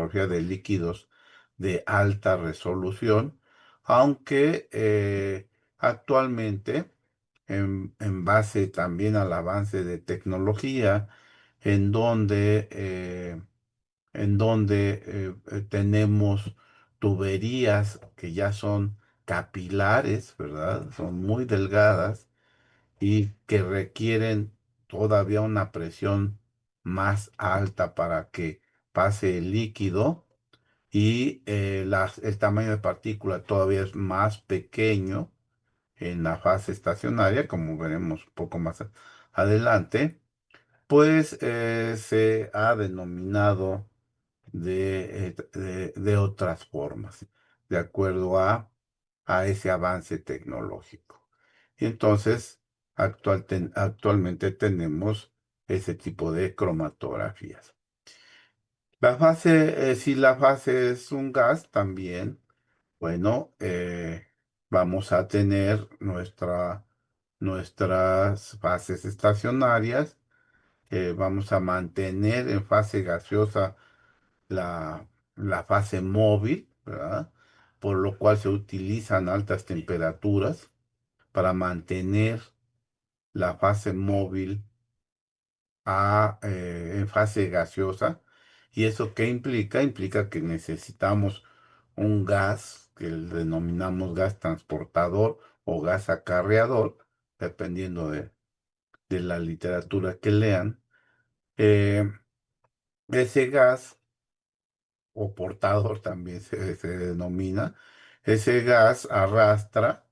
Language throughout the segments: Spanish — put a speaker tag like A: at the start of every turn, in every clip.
A: cromatografía de líquidos de alta resolución, aunque actualmente, en base también al avance de tecnología, en donde, eh, tenemos tuberías que ya son capilares, ¿verdad? Son muy delgadas y que requieren todavía una presión más alta para que pase el líquido y el tamaño de partícula todavía es más pequeño en la fase estacionaria, como veremos un poco más adelante, pues se ha denominado de otras formas, de acuerdo a ese avance tecnológico. Y entonces, actualmente tenemos ese tipo de cromatografías. Si la fase es un gas, también, bueno, vamos a tener nuestras fases estacionarias. Vamos a mantener en fase gaseosa la, la fase móvil, ¿verdad? Por lo cual se utilizan altas temperaturas para mantener la fase móvil en fase gaseosa. ¿Y eso qué implica? Implica que necesitamos un gas que le denominamos gas transportador o gas acarreador, dependiendo de la literatura que lean. Eh, Ese gas o portador también se denomina. Ese gas arrastra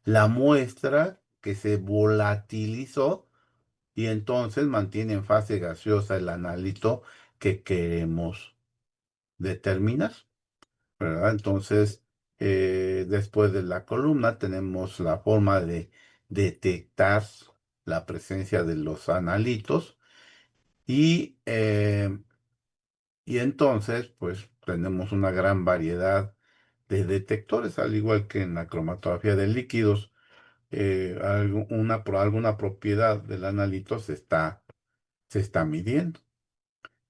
A: la muestra que se volatilizó y entonces mantiene en fase gaseosa el analito que queremos determinar, ¿verdad? Entonces, después de la columna tenemos la forma de detectar la presencia de los analitos y y entonces, pues tenemos una gran variedad de detectores, al igual que en la cromatografía de líquidos, por alguna propiedad del analito se está midiendo.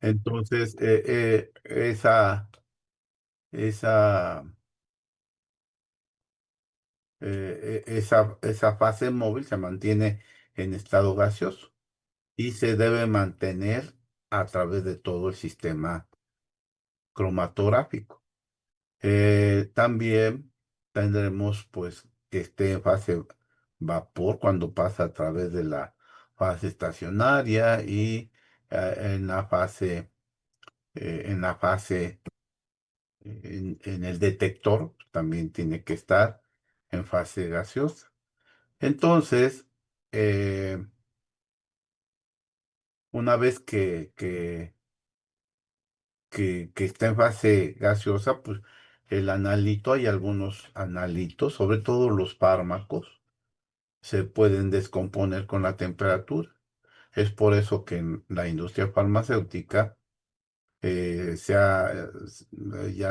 A: Entonces, esa, esa fase móvil se mantiene en estado gaseoso y se debe mantener a través de todo el sistema cromatográfico. También tendremos pues que esté en fase vapor cuando pasa a través de la fase estacionaria y en la fase en el detector también tiene que estar en fase gaseosa. Entonces, eh, una vez que está en fase gaseosa, pues el analito, hay algunos analitos, sobre todo los fármacos se pueden descomponer con la temperatura. Es por eso que en la industria farmacéutica ya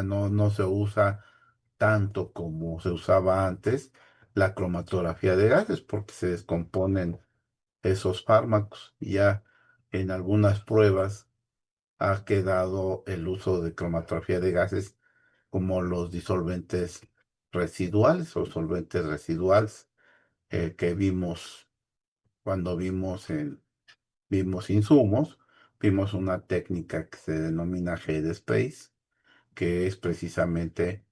A: no se usa tanto como se usaba antes la cromatografía de gases, porque se descomponen esos fármacos. Y ya en algunas pruebas ha quedado el uso de cromatografía de gases como los disolventes residuales o solventes residuales que vimos cuando vimos insumos, vimos una técnica que se denomina head space, que es precisamente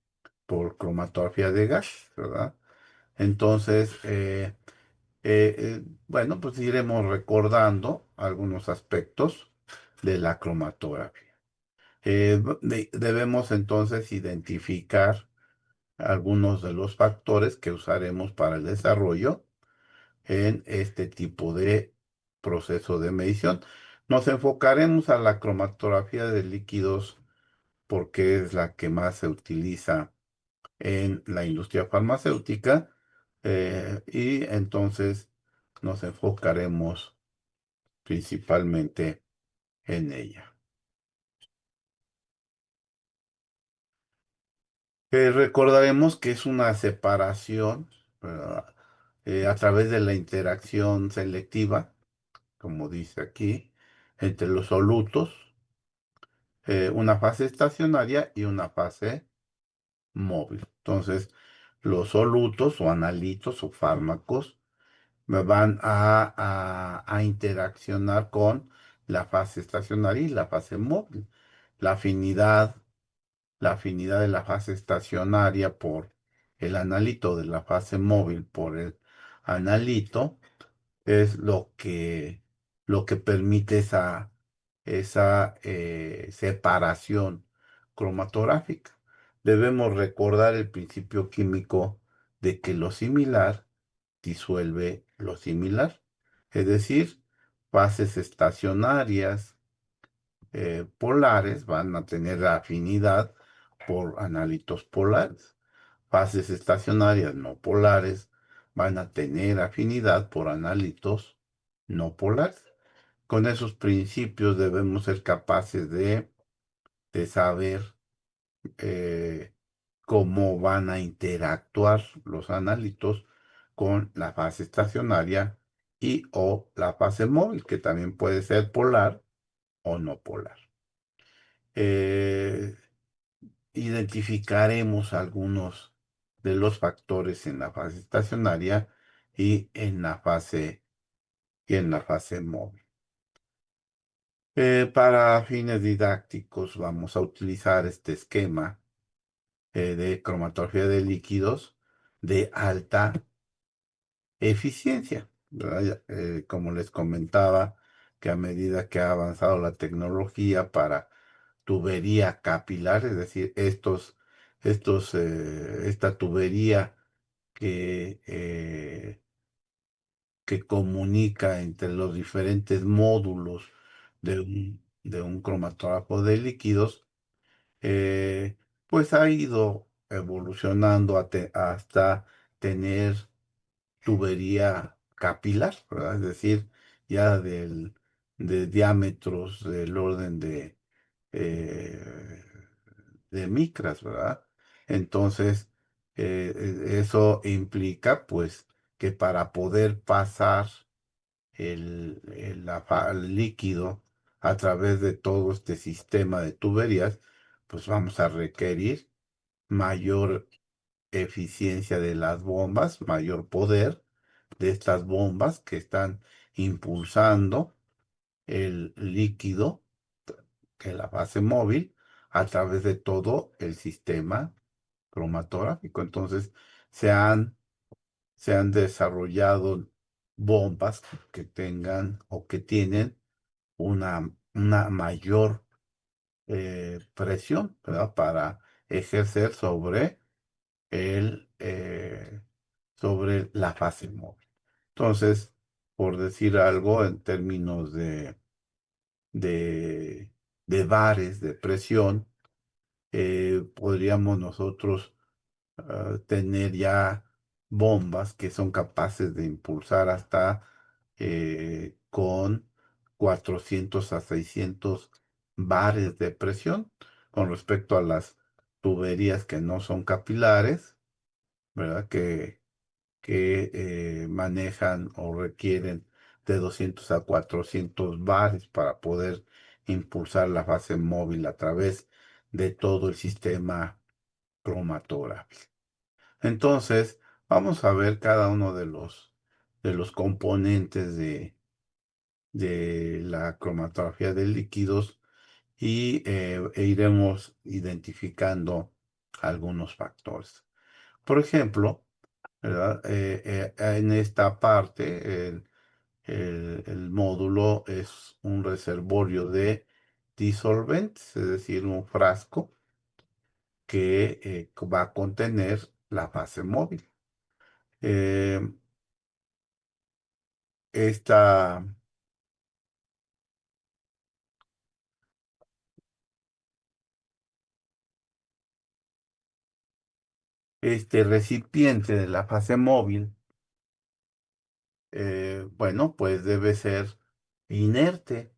A: por cromatografía de gas, ¿verdad? Entonces, bueno, pues iremos recordando algunos aspectos de la cromatografía. Debemos entonces identificar algunos de los factores que usaremos para el desarrollo en este tipo de proceso de medición. Nos enfocaremos a la cromatografía de líquidos porque es la que más se utiliza en la industria farmacéutica y entonces nos enfocaremos principalmente en ella. Recordaremos que es una separación, ¿verdad? A través de la interacción selectiva, como dice aquí. entre los solutos, una fase estacionaria y una fase móvil. Entonces, los solutos o analitos o fármacos me van a interaccionar con la fase estacionaria y la fase móvil. La afinidad, la afinidad de la fase estacionaria por el analito, de la fase móvil por el analito, es lo que permite esa separación cromatográfica. Debemos recordar el principio químico de que lo similar disuelve lo similar, es decir, fases estacionarias polares van a tener afinidad por analitos polares. Fases estacionarias no polares van a tener afinidad por analitos no polares. Con esos principios debemos ser capaces de saber eh, cómo van a interactuar los analitos con la fase estacionaria y o la fase móvil, que también puede ser polar o no polar. Eh, Identificaremos algunos de los factores en la fase estacionaria y en la fase móvil. Para fines didácticos vamos a utilizar este esquema de cromatografía de líquidos de alta eficiencia, ¿verdad? Como les comentaba, que a medida que ha avanzado la tecnología para tubería capilar, es decir, esta tubería que comunica entre los diferentes módulos de un cromatógrafo de líquidos, pues ha ido evolucionando hasta tener tubería capilar, ¿verdad? Es decir, ya de diámetros del orden eh, de micras, ¿verdad? Entonces, eso implica, pues, que para poder pasar el líquido a través de todo este sistema de tuberías, pues vamos a requerir mayor eficiencia de las bombas, mayor poder de estas bombas que están impulsando el líquido, que es la fase móvil, a través de todo el sistema cromatográfico. Entonces, se han, se han desarrollado bombas que tengan o que tienen una mayor presión, ¿verdad? Para ejercer el, eh, sobre la fase móvil. Entonces, por decir algo en términos de, de bares de presión, podríamos nosotros tener ya bombas que son capaces de impulsar hasta con 400 a 600 bares de presión con respecto a las tuberías que no son capilares, ¿verdad? Que manejan o requieren de 200 a 400 bares para poder impulsar la fase móvil a través de todo el sistema cromatográfico. Entonces, vamos a ver cada uno de los componentes de la cromatografía de líquidos e iremos identificando algunos factores. Por ejemplo, ¿verdad? En esta parte, el módulo es un reservorio de disolventes, es decir, un frasco que va a contener la fase móvil. Eh, esta, este recipiente de la fase móvil, bueno, pues debe ser inerte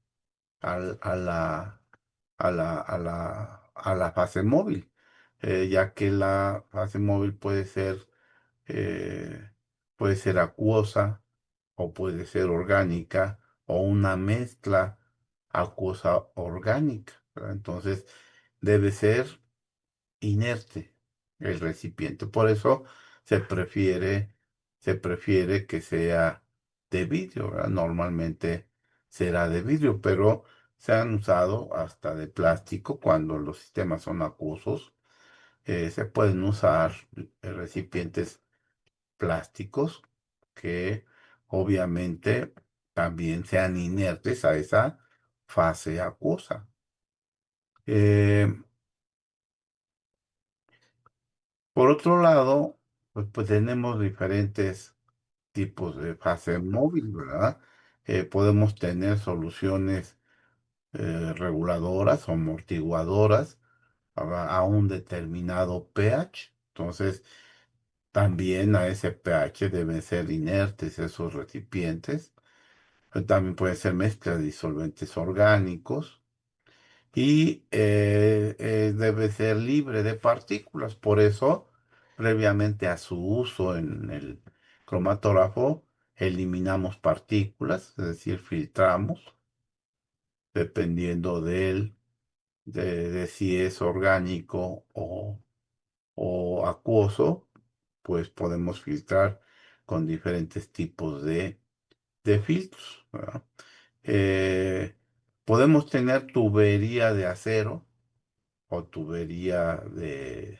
A: a a la fase móvil, ya que la fase móvil eh, puede ser acuosa o puede ser orgánica o una mezcla acuosa orgánica, ¿verdad? Entonces, debe ser inerte el recipiente. Por eso se prefiere, se prefiere que sea de vidrio, ¿verdad? Normalmente será de vidrio, pero se han usado hasta de plástico cuando los sistemas son acuosos. Se pueden usar recipientes plásticos que obviamente también sean inertes a esa fase acuosa. Eh, por otro lado, pues tenemos diferentes tipos de fase móvil, ¿verdad? Podemos tener soluciones reguladoras o amortiguadoras a un determinado pH. Entonces, también a ese pH deben ser inertes esos recipientes. También puede ser mezcla de disolventes orgánicos y debe ser libre de partículas. Por eso, previamente a su uso en el cromatógrafo, eliminamos partículas, es decir, filtramos, dependiendo de si es orgánico o acuoso, pues podemos filtrar con diferentes tipos de filtros, ¿verdad? Eh, podemos tener tubería de acero o tubería de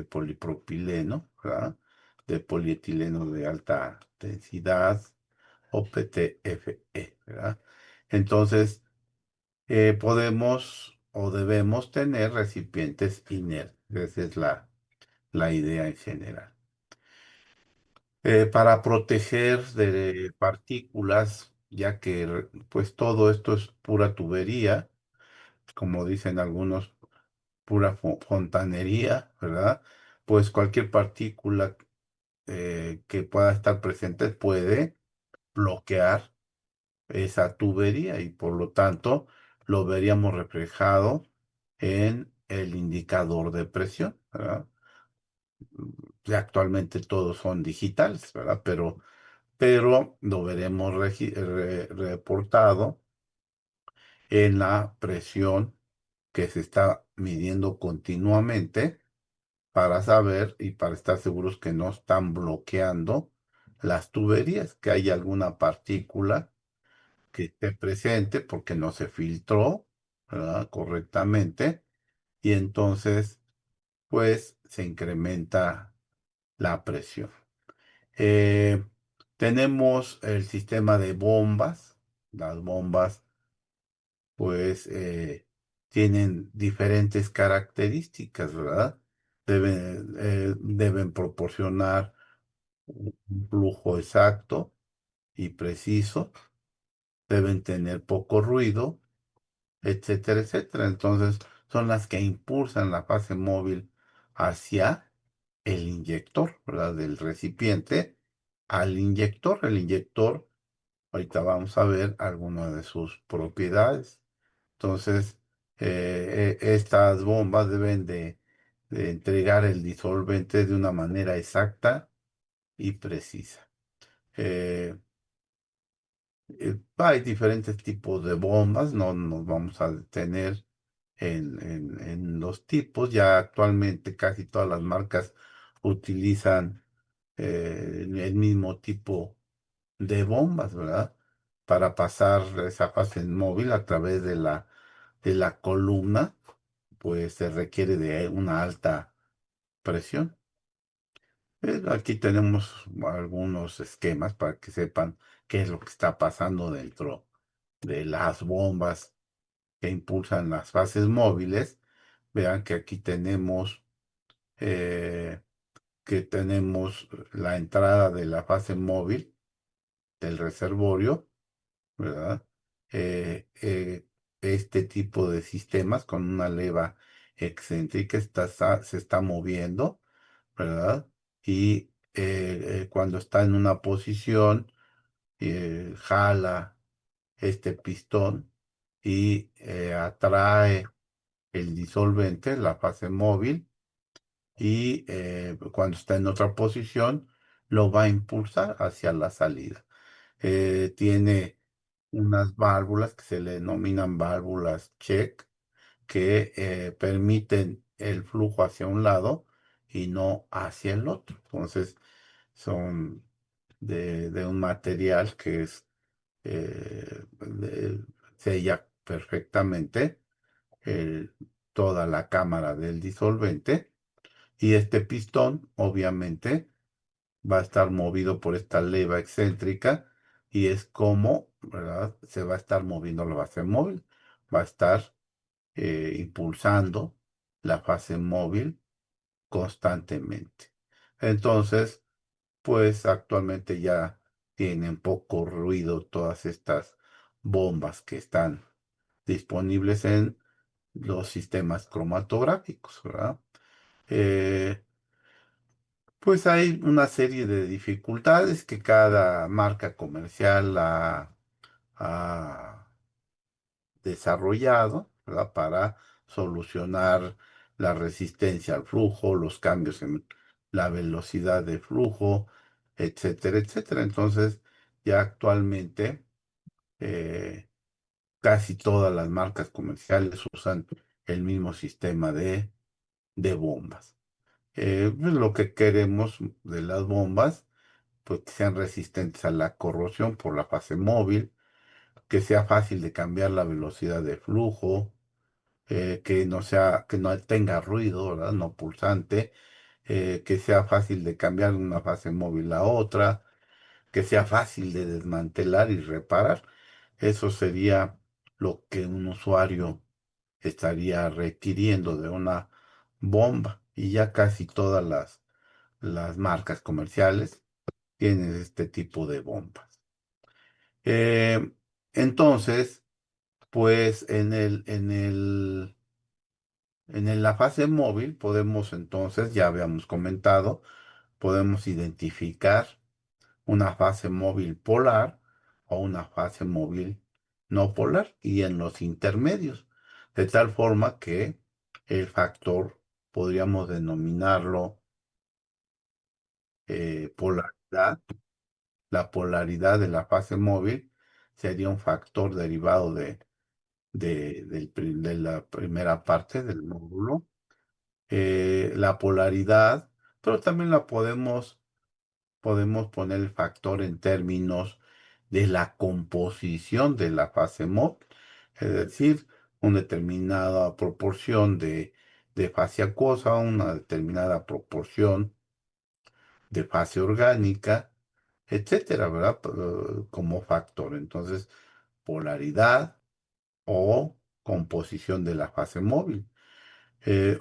A: polipropileno, ¿verdad? De polietileno de alta densidad o PTFE, ¿verdad? Entonces, podemos o debemos tener recipientes inertes. Esa es la idea en general. Para proteger de partículas, ya que pues todo esto es pura tubería, como dicen algunos, pura fontanería, ¿verdad? Pues cualquier partícula que pueda estar presente puede bloquear esa tubería y por lo tanto lo veríamos reflejado en el indicador de presión, ¿verdad? Ya actualmente todos son digitales, ¿verdad? Pero lo veremos reportado en la presión que se está midiendo continuamente para saber y para estar seguros que no están bloqueando las tuberías, que hay alguna partícula que esté presente porque no se filtró, ¿verdad? Correctamente y entonces pues se incrementa la presión. Eh, tenemos el sistema de bombas. Las bombas, pues, tienen diferentes características, ¿verdad? Deben proporcionar un flujo exacto y preciso, deben tener poco ruido, etcétera, etcétera. Entonces, son las que impulsan la fase móvil hacia el inyector, ¿verdad? Del recipiente al inyector. El inyector, ahorita vamos a ver algunas de sus propiedades. Entonces, estas bombas deben de entregar el disolvente de una manera exacta y precisa. Eh, hay diferentes tipos de bombas, no nos vamos a detener en los tipos. Ya actualmente casi todas las marcas utilizan el mismo tipo de bombas, ¿verdad? Para pasar esa fase móvil a través de la columna, pues se requiere de una alta presión. Aquí tenemos algunos esquemas para que sepan qué es lo que está pasando dentro de las bombas que impulsan las fases móviles. Vean que aquí eh, tenemos la entrada de la fase móvil del reservorio, ¿verdad? Eh, eh, este tipo de sistemas con una leva excéntrica se está moviendo, ¿verdad? Y cuando está en una posición, jala este pistón y atrae el disolvente, la fase móvil, y cuando está en otra posición, lo va a impulsar hacia la salida. Tiene unas válvulas que se le denominan válvulas check, que permiten el flujo hacia un lado y no hacia el otro. Entonces, son de un material que es sella perfectamente el- toda la cámara del disolvente, y este pistón obviamente va a estar movido por esta leva excéntrica, y es como, ¿verdad? Se va a estar moviendo la base móvil, va a estar impulsando la fase móvil constantemente. Entonces, pues actualmente ya tienen poco ruido todas estas bombas que están disponibles en los sistemas cromatográficos, ¿verdad? Eh, pues hay una serie de dificultades que cada marca comercial ha desarrollado, ¿verdad? Para solucionar la resistencia al flujo, los cambios en la velocidad de flujo, etcétera, etcétera. Entonces, ya actualmente eh, casi todas las marcas comerciales usan el mismo sistema de bombas. Pues lo que queremos de las bombas, pues que sean resistentes a la corrosión por la fase móvil, que sea fácil de cambiar la velocidad de flujo, que no sea, que no tenga ruido, ¿verdad? No pulsante, que sea fácil de cambiar de una fase móvil a otra, que sea fácil de desmantelar y reparar. Eso sería lo que un usuario estaría requiriendo de una bomba. Y ya casi todas las marcas comerciales tienen este tipo de bombas. Eh, entonces, pues la fase móvil podemos entonces, ya habíamos comentado, podemos identificar una fase móvil polar o una fase móvil no polar, y en los intermedios, de tal forma que el factor podríamos denominarlo polaridad. La polaridad de la fase móvil sería un factor derivado de la primera parte del módulo. La polaridad, pero también podemos poner el factor en términos de la composición de la fase móvil, es decir, una determinada proporción de fase acuosa, una determinada proporción de fase orgánica, etcétera, ¿verdad? Como factor. Entonces, polaridad o composición de la fase móvil.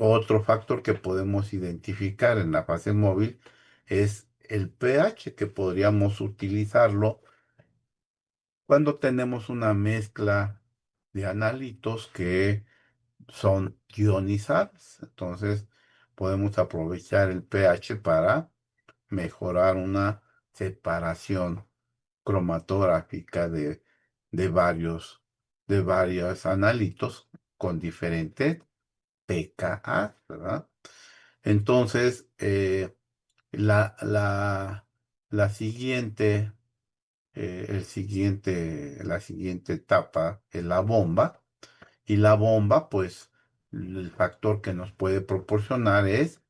A: Otro factor que podemos identificar en la fase móvil es el pH, que podríamos utilizarlo cuando tenemos una mezcla de analitos que son ionizables. Entonces, podemos aprovechar el pH para mejorar una separación cromatográfica de varios, de varios analitos con diferente pKa, ¿verdad? Entonces, la, la, la siguiente, la siguiente etapa es la bomba, y la bomba, pues, el factor que nos puede proporcionar es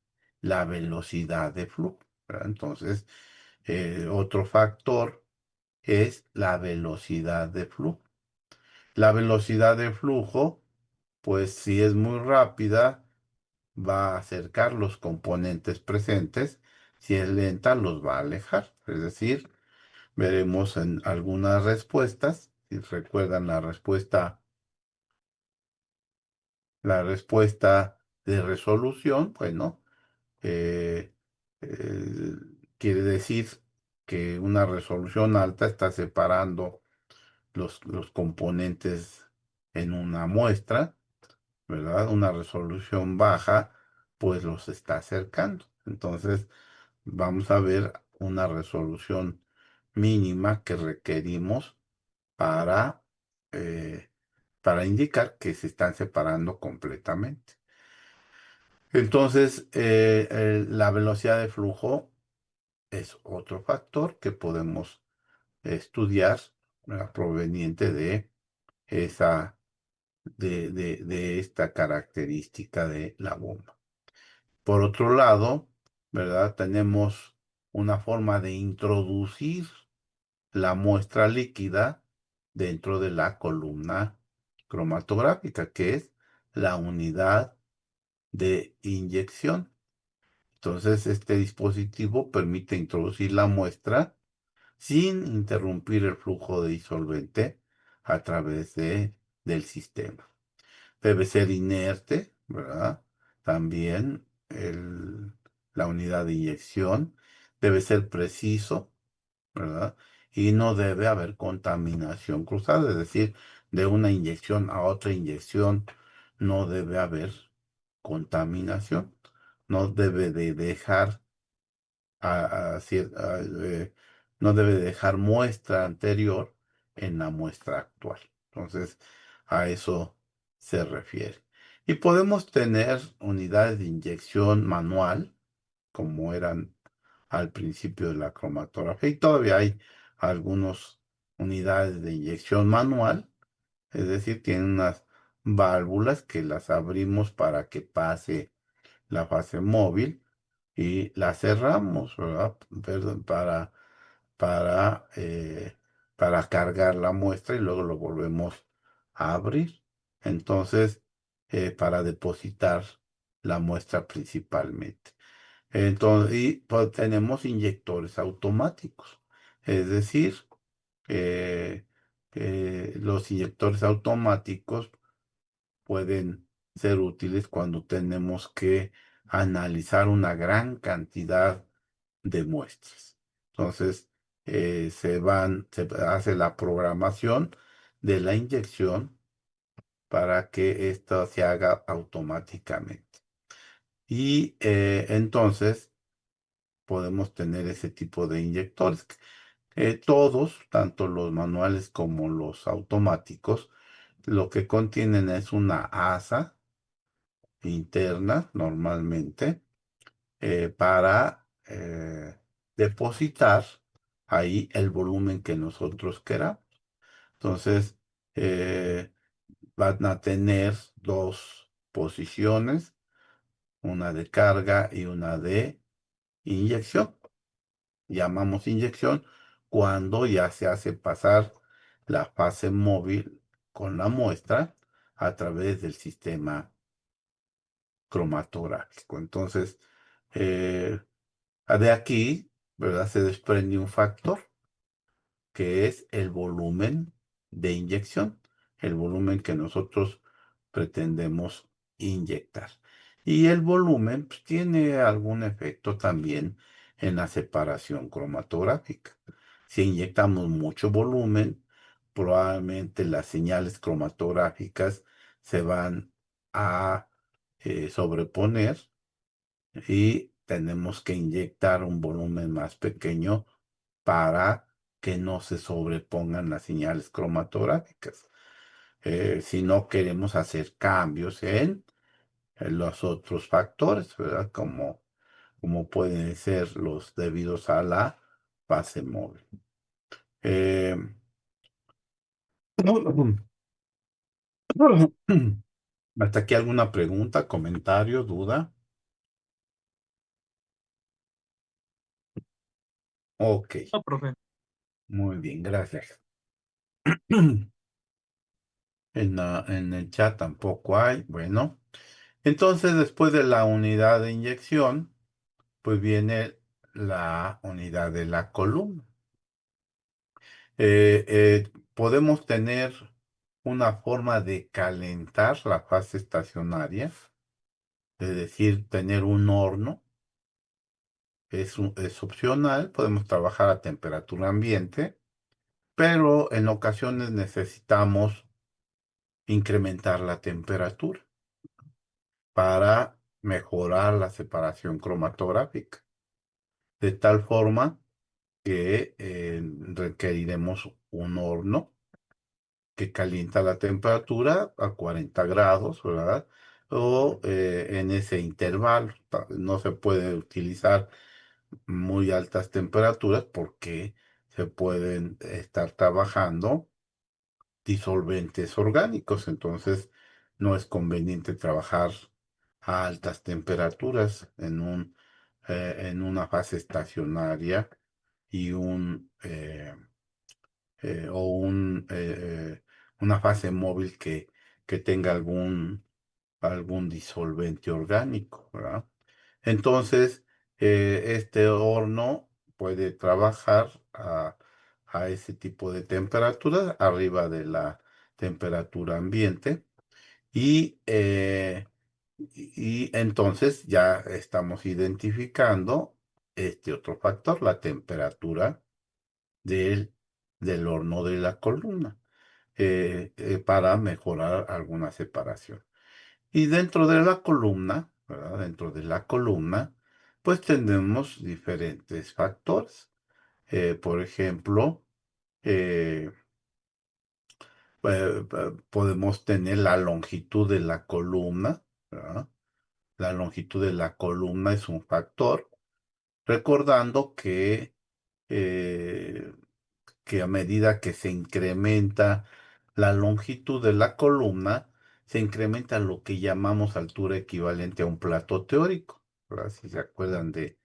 A: la velocidad de flujo, ¿verdad? Entonces, otro factor es la velocidad de flujo. La velocidad de flujo, pues, si es muy rápida, va a acercar los componentes presentes; si es lenta, los va a alejar. Es decir, veremos en algunas respuestas, si recuerdan la respuesta de resolución, bueno, eh, eh, quiere decir que una resolución alta está separando los componentes en una muestra, ¿verdad? Una resolución baja, pues los está acercando. Entonces, vamos a ver una resolución mínima que requerimos para, eh, para indicar que se están separando completamente. Entonces, la velocidad de flujo es otro factor que podemos estudiar ¿verdad? Proveniente de esa, de esta característica de la bomba. Por otro lado, ¿verdad? Tenemos una forma de introducir la muestra líquida dentro de la columna cromatográfica, que es la unidad de inyección. Entonces, este dispositivo permite introducir la muestra sin interrumpir el flujo de disolvente a través del sistema. Debe ser inerte, ¿verdad? También la unidad de inyección debe ser preciso, ¿verdad? Y no debe haber contaminación cruzada, es decir, de una inyección a otra inyección no debe haber contaminación. No debe de dejar no debe dejar muestra anterior en la muestra actual. Entonces, a eso se refiere. Y podemos tener unidades de inyección manual, como eran al principio de la cromatografía, y todavía hay algunas unidades de inyección manual, es decir, tienen unas válvulas que las abrimos para que pase la fase móvil y la cerramos, ¿verdad? Perdón, para, eh, para cargar la muestra y luego lo volvemos a abrir. Entonces, para depositar la muestra principalmente. Entonces, y pues, tenemos inyectores automáticos, es decir, eh, los inyectores automáticos pueden ser útiles cuando tenemos que analizar una gran cantidad de muestras. Entonces, se hace la programación de la inyección para que esto se haga automáticamente. Y entonces podemos tener ese tipo de inyectores. Todos, tanto los manuales como los automáticos, lo que contienen es una asa interna normalmente para depositar ahí el volumen que nosotros queramos. Entonces, eh, van a tener dos posiciones, una de carga y una de inyección. Llamamos inyección cuando ya se hace pasar la fase móvil con la muestra a través del sistema cromatográfico. Entonces, eh, de aquí, ¿verdad? Se desprende un factor que es el volumen de inyección, el volumen que nosotros pretendemos inyectar. Y el volumen pues, tiene algún efecto también en la separación cromatográfica. Si inyectamos mucho volumen, probablemente las señales cromatográficas se van a sobreponer y tenemos que inyectar un volumen más pequeño para que no se sobrepongan las señales cromatográficas. Si no queremos hacer cambios en los otros factores, ¿verdad? Como pueden ser los debidos a la fase móvil. Eh, ¿Hasta aquí alguna pregunta, comentario, duda? Ok,
B: No, profe.
A: muy bien, gracias. En el chat tampoco hay. Bueno, entonces después de la unidad de inyección, pues viene la unidad de la columna. Podemos tener una forma de calentar la fase estacionaria, es decir, tener un horno. Es opcional, podemos trabajar a temperatura ambiente, pero en ocasiones necesitamos incrementar la temperatura para mejorar la separación cromatográfica, de tal forma que requeriremos un horno que calienta la temperatura a 40 grados, ¿verdad? O en ese intervalo. No se puede utilizar muy altas temperaturas porque se pueden estar trabajando disolventes orgánicos, entonces no es conveniente trabajar a altas temperaturas en una fase estacionaria y una fase móvil que tenga algún disolvente orgánico, ¿verdad? Entonces, este horno puede trabajar a ese tipo de temperatura, arriba de la temperatura ambiente, y, y entonces ya estamos identificando este otro factor, la temperatura del, del horno de la columna, para mejorar alguna separación. Y dentro de la columna, ¿verdad? Dentro de la columna, pues tenemos diferentes factores. Por ejemplo, eh, podemos tener la longitud de la columna, ¿verdad? La longitud de la columna es un factor, recordando eh, que a medida que se incrementa la longitud de la columna, se incrementa lo que llamamos altura equivalente a un plato teórico, ¿verdad? Si se acuerdan de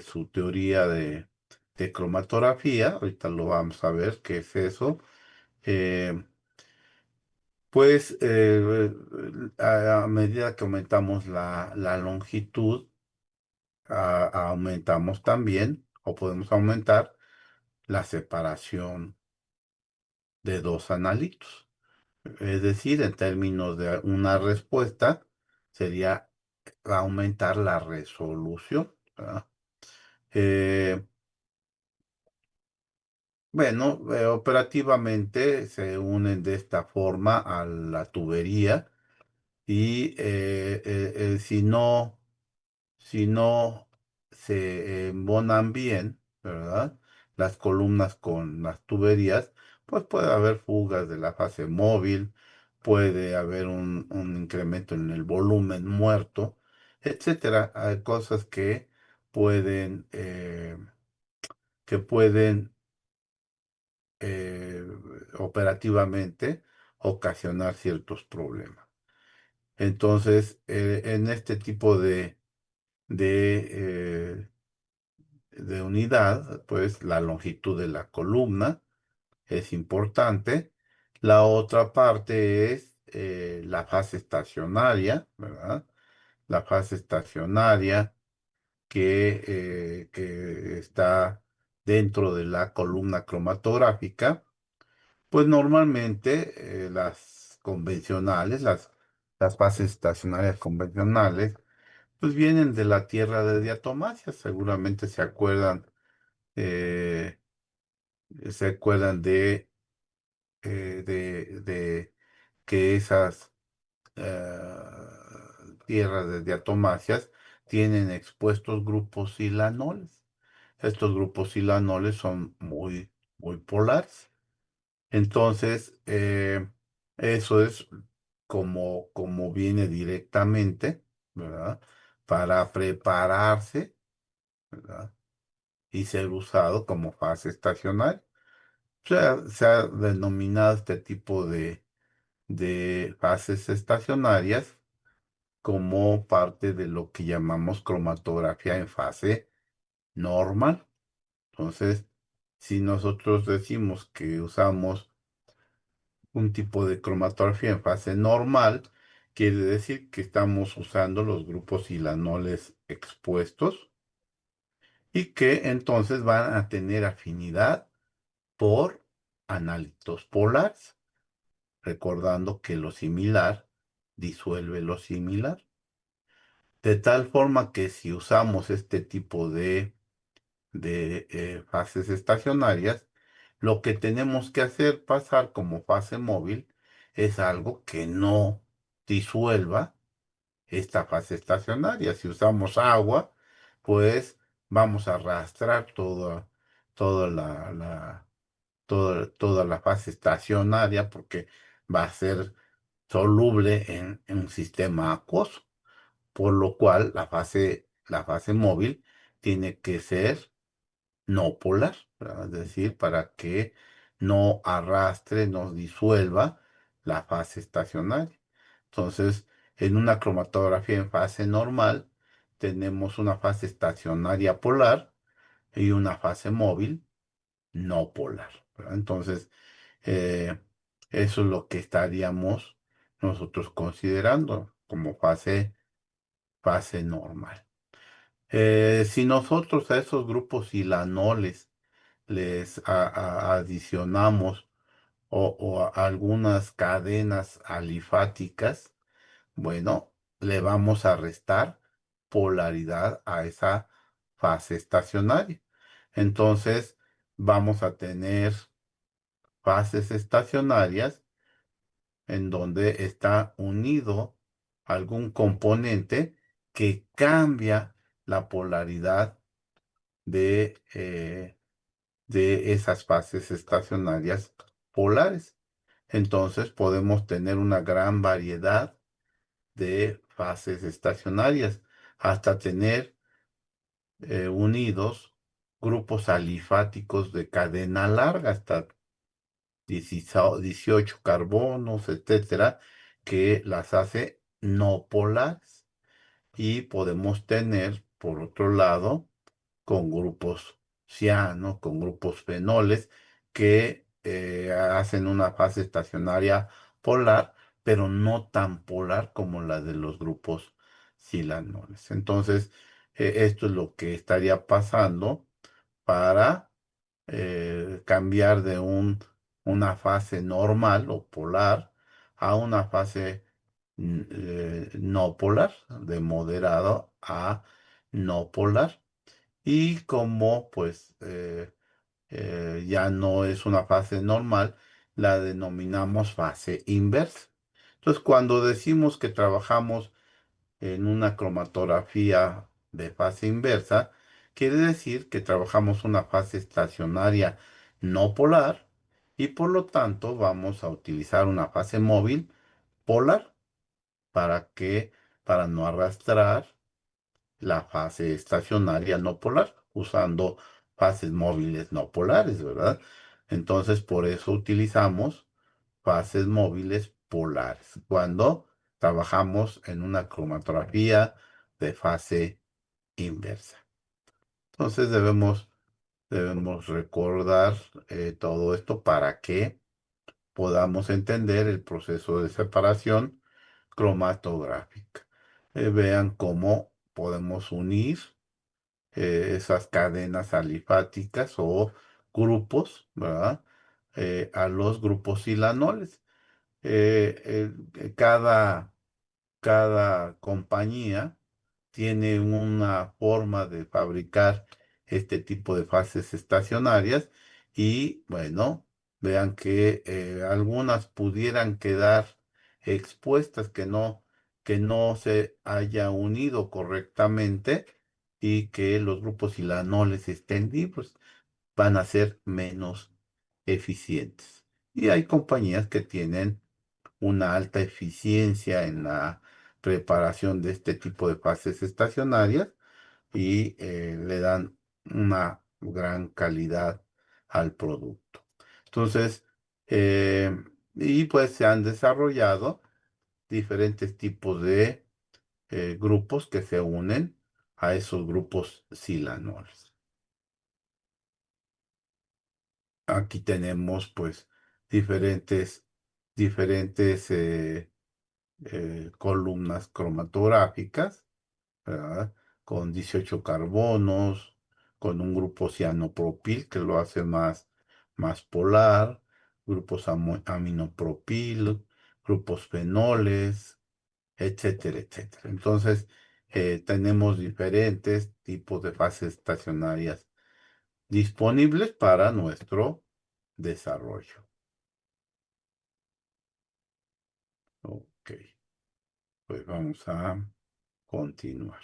A: su teoría de cromatografía, ahorita lo vamos a ver qué es eso. eh, pues a medida que aumentamos la longitud, aumentamos también, o podemos aumentar la separación de dos analitos. Es decir, en términos de una respuesta, sería aumentar la resolución, ¿verdad? Eh, bueno, operativamente se unen de esta forma a la tubería y si no se embonan bien, ¿verdad? Las columnas con las tuberías, pues puede haber fugas de la fase móvil, puede haber un incremento en el volumen muerto, etcétera. Hay cosas pueden, eh, que pueden eh, operativamente ocasionar ciertos problemas. Entonces, en este tipo de, de unidad, pues la longitud de la columna es importante. La otra parte es la fase estacionaria, ¿verdad? La fase estacionaria que está dentro de la columna cromatográfica. Pues normalmente las convencionales, las fases estacionarias convencionales, pues vienen de la tierra de diatomaceas. Seguramente eh, se acuerdan de que esas tierras de diatomaceas tienen expuestos grupos silanoles. Estos grupos silanoles son muy polares. Entonces, eso es como viene directamente, ¿verdad? Para prepararse, ¿verdad? Y ser usado como fase estacionaria. Se ha denominado este tipo de fases estacionarias como parte de lo que llamamos cromatografía en fase normal. Entonces, si nosotros decimos que usamos un tipo de cromatografía en fase normal, quiere decir que estamos usando los grupos silanoles expuestos y que entonces van a tener afinidad por analitos polares, recordando que lo similar disuelve lo similar. De tal forma que si usamos este tipo de fases estacionarias, lo que tenemos que hacer pasar como fase móvil es algo que no disuelva esta fase estacionaria. Si usamos agua, pues vamos a arrastrar toda toda la fase estacionaria porque va a ser soluble en un sistema acuoso, por lo cual la fase móvil tiene que ser no polar. ¿verdad? Es decir, para que no arrastre, no disuelva la fase estacionaria. Entonces, en una cromatografía en fase normal, tenemos una fase estacionaria polar y una fase móvil no polar, ¿verdad? Entonces, eh, eso es lo que estaríamos nosotros considerando como fase normal. Si nosotros a esos grupos silanoles les adicionamos o algunas cadenas alifáticas, bueno, le vamos a restar polaridad a esa fase estacionaria. Entonces, vamos a tener fases estacionarias en donde está unido algún componente que cambia la polaridad de esas fases estacionarias polares. Entonces podemos tener una gran variedad de fases estacionarias hasta tener unidos grupos alifáticos de cadena larga, hasta 18 carbonos, etcétera, que las hace no polares. Y podemos tener, por otro lado, con grupos cianos, con grupos fenoles, que hacen una fase estacionaria polar, pero no tan polar como la de los grupos silanoles. Entonces, esto es lo que estaría pasando para cambiar de una fase normal o polar a una fase no polar, de moderado a no polar. Y como pues ya no es una fase normal, la denominamos fase inversa. Entonces, cuando decimos que trabajamos en una cromatografía de fase inversa, quiere decir que trabajamos una fase estacionaria no polar y por lo tanto vamos a utilizar una fase móvil polar para que, para no arrastrar la fase estacionaria no polar, usando fases móviles no polares, ¿verdad? Entonces, por eso utilizamos fases móviles polares cuando trabajamos en una cromatografía de fase inversa. Entonces, debemos recordar todo esto para que podamos entender el proceso de separación cromatográfica. Vean cómo podemos unir esas cadenas alifáticas o grupos, ¿verdad? A los grupos silanoles. Cada compañía tiene una forma de fabricar este tipo de fases estacionarias y bueno, vean que algunas pudieran quedar expuestas que no se haya unido correctamente y que los grupos silanoles estén libres, van a ser menos eficientes. Y hay compañías que tienen una alta eficiencia en la preparación de este tipo de fases estacionarias y le dan una gran calidad al producto. Entonces, eh, y pues se han desarrollado diferentes tipos de grupos que se unen a esos grupos silanoles. Aquí tenemos pues diferentes columnas cromatográficas, ¿verdad? Con 18 carbonos, con un grupo cianopropil que lo hace más polar, grupos aminopropil, grupos fenoles, etcétera, etcétera. Entonces, tenemos diferentes tipos de fases estacionarias disponibles para nuestro desarrollo. Ok, pues vamos a continuar.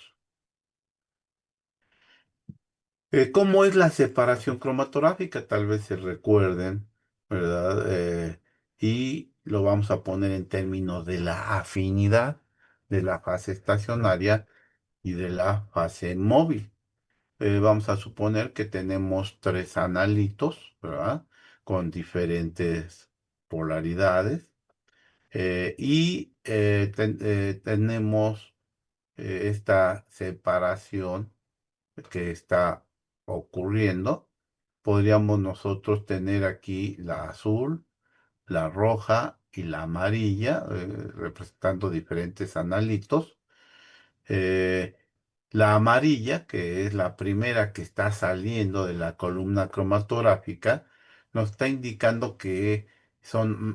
A: ¿Cómo es la separación cromatográfica? Tal vez se recuerden, ¿verdad? Y lo vamos a poner en términos de la afinidad de la fase estacionaria y de la fase móvil. Vamos a suponer que tenemos tres analitos, ¿verdad? Con diferentes polaridades. Tenemos esta separación que está ocurriendo. Podríamos nosotros tener aquí la azul, la roja y la amarilla, representando diferentes analitos. Eh, la amarilla, que es la primera que está saliendo de la columna cromatográfica, nos está indicando que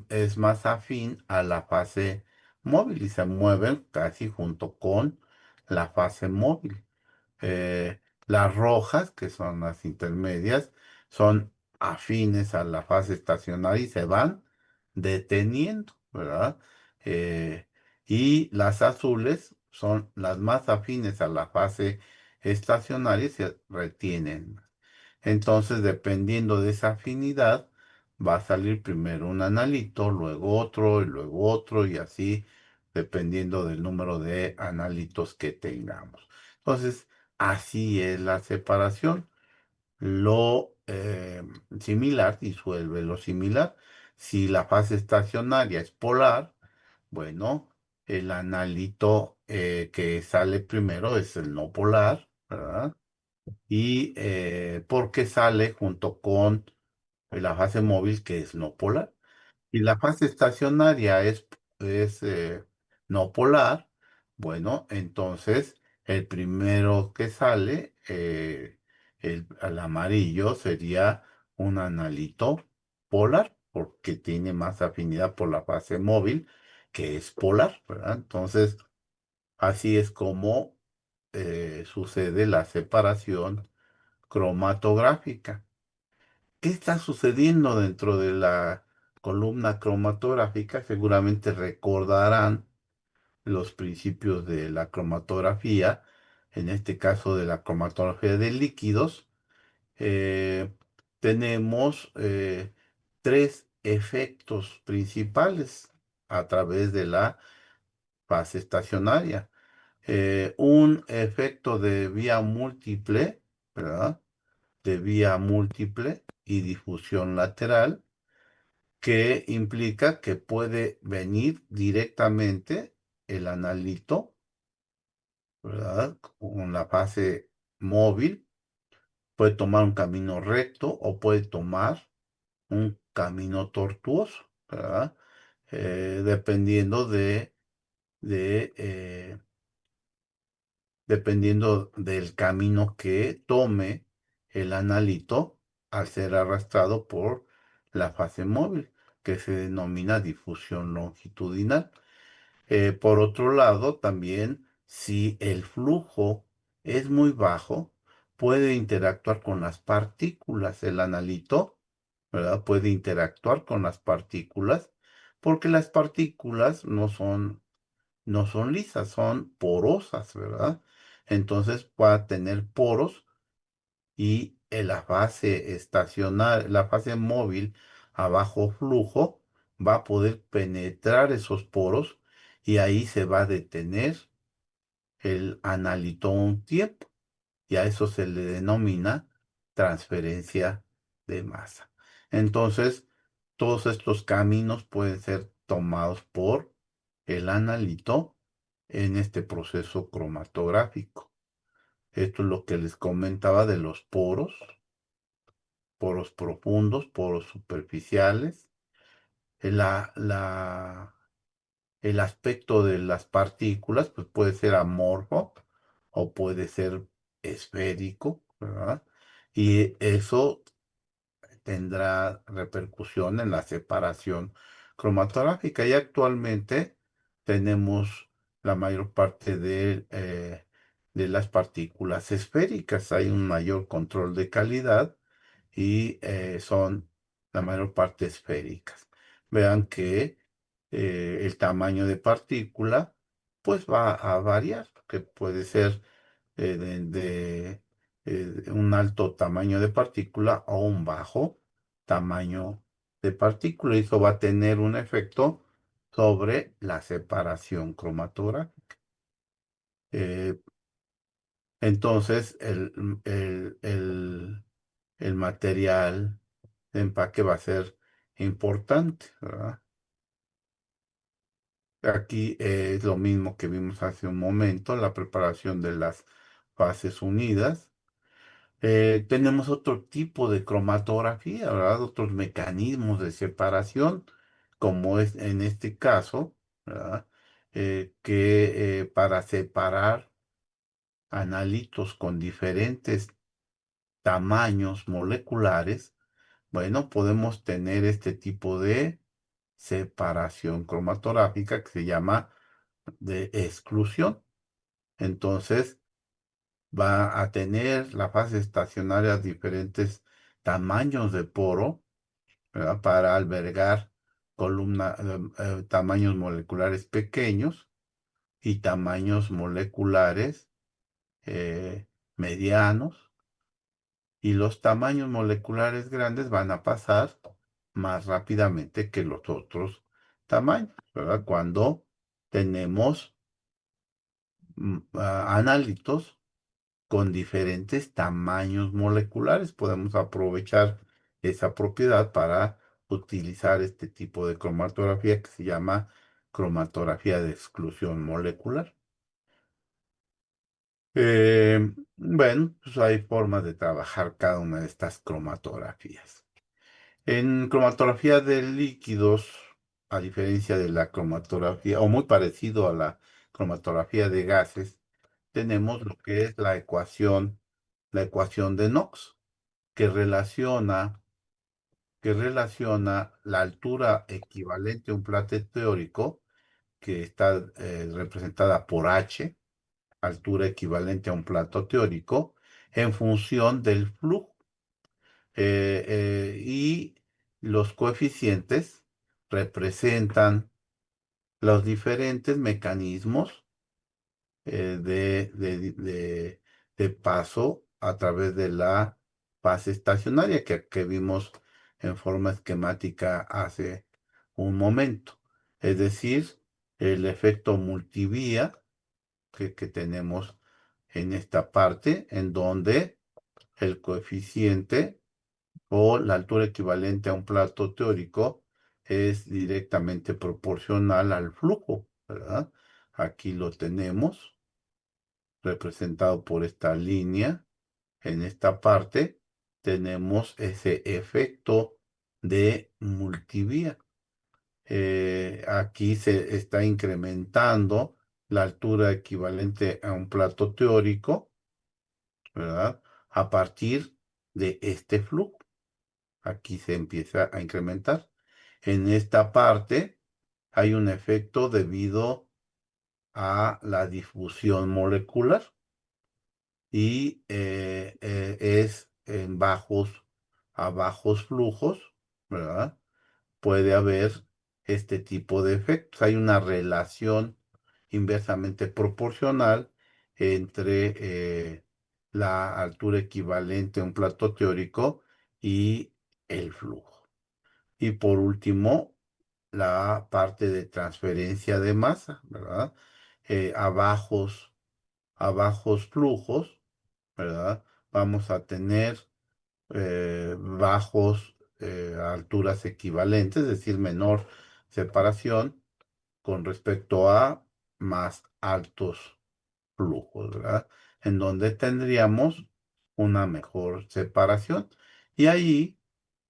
A: es más afín a la fase móvil y se mueven casi junto con la fase móvil. Las rojas, que son las intermedias, son afines a la fase estacionaria y se van deteniendo, ¿verdad? Eh, y las azules son las más afines a la fase estacionaria y se retienen. Entonces, dependiendo de esa afinidad, va a salir primero un analito, luego otro y luego otro y así, dependiendo del número de analitos que tengamos. Entonces, así es la separación. Lo similar disuelve lo similar. Si la fase estacionaria es polar, bueno, el analito que sale primero es el no polar, ¿verdad? Y porque sale junto con la fase móvil que es no polar. Y la fase estacionaria es no polar, bueno, entonces el primero que sale, el amarillo, sería un analito polar, porque tiene más afinidad por la fase móvil, que es polar, ¿verdad? Entonces, así es como sucede la separación cromatográfica. ¿Qué está sucediendo dentro de la columna cromatográfica? Seguramente recordarán los principios de la cromatografía, en este caso de la cromatografía de líquidos. Eh, Tenemos tres efectos principales a través de la fase estacionaria. Un efecto de vía múltiple, ¿verdad? De vía múltiple y difusión lateral, que implica que puede venir directamente el analito, ¿verdad? Con la fase móvil, puede tomar un camino recto o puede tomar un camino tortuoso, ¿verdad? Dependiendo de dependiendo del camino que tome el analito al ser arrastrado por la fase móvil, que se denomina difusión longitudinal. Por otro lado, también si el flujo es muy bajo, puede interactuar con las partículas. El analito, ¿verdad? Puede interactuar con las partículas porque las partículas no son lisas, son porosas, ¿verdad? Entonces va a tener poros y en la fase estacional, la fase móvil a bajo flujo va a poder penetrar esos poros y ahí se va a detener el analito un tiempo y a eso se le denomina transferencia de masa. Entonces, todos estos caminos pueden ser tomados por el analito en este proceso cromatográfico. Esto es lo que les comentaba de los poros, poros profundos, poros superficiales. El aspecto de las partículas pues puede ser amorfo o puede ser esférico, ¿verdad? Y eso tendrá repercusión en la separación cromatográfica. Y actualmente tenemos la mayor parte de las partículas esféricas. Hay un mayor control de calidad y son la mayor parte esféricas. Vean que el tamaño de partícula pues va a variar, que puede ser de un alto tamaño de partícula o un bajo tamaño de partícula. Y eso va a tener un efecto sobre la separación cromatográfica. Eh, Entonces, el material de empaque va a ser importante, ¿verdad? Aquí es lo mismo que vimos hace un momento, la preparación de las fases unidas. Tenemos otro tipo de cromatografía, ¿verdad? Otros mecanismos de separación, como es en este caso, ¿verdad? Que para separar analitos con diferentes tamaños moleculares, bueno, podemos tener este tipo de separación cromatográfica que se llama de exclusión. Entonces, va a tener la fase estacionaria diferentes tamaños de poro, ¿verdad? Para albergar tamaños moleculares pequeños y tamaños moleculares eh, medianos, y los tamaños moleculares grandes van a pasar más rápidamente que los otros tamaños, ¿verdad? Cuando tenemos análitos con diferentes tamaños moleculares, podemos aprovechar esa propiedad para utilizar este tipo de cromatografía que se llama cromatografía de exclusión molecular. Bueno, pues hay formas de trabajar cada una de estas cromatografías. En cromatografía de líquidos, a diferencia de la cromatografía, o muy parecido a la cromatografía de gases, tenemos lo que es la ecuación de Knox, que relaciona, que relaciona la altura equivalente a un plato teórico, que está representada por H, altura equivalente a un plato teórico, en función del flujo. Y los coeficientes representan los diferentes mecanismos de paso a través de la fase estacionaria que vimos en forma esquemática hace un momento. Es decir, el efecto multivía que tenemos en esta parte, en donde el coeficiente o la altura equivalente a un plato teórico es directamente proporcional al flujo, ¿verdad? Aquí lo tenemos representado por esta línea. En esta parte tenemos ese efecto de multivía. Aquí se está incrementando la altura equivalente a un plato teórico, ¿verdad? A partir de este flujo. Aquí se empieza a incrementar. En esta parte hay un efecto debido a la difusión molecular y es en a bajos flujos, ¿verdad? Puede haber este tipo de efectos. Hay una relación inversamente proporcional entre la altura equivalente a un plato teórico y el flujo. Y por último, la parte de transferencia de masa, ¿verdad? A a bajos flujos, ¿verdad? Vamos a tener bajos alturas equivalentes, es decir, menor separación con respecto a más altos flujos, ¿verdad? En donde tendríamos una mejor separación. Y ahí,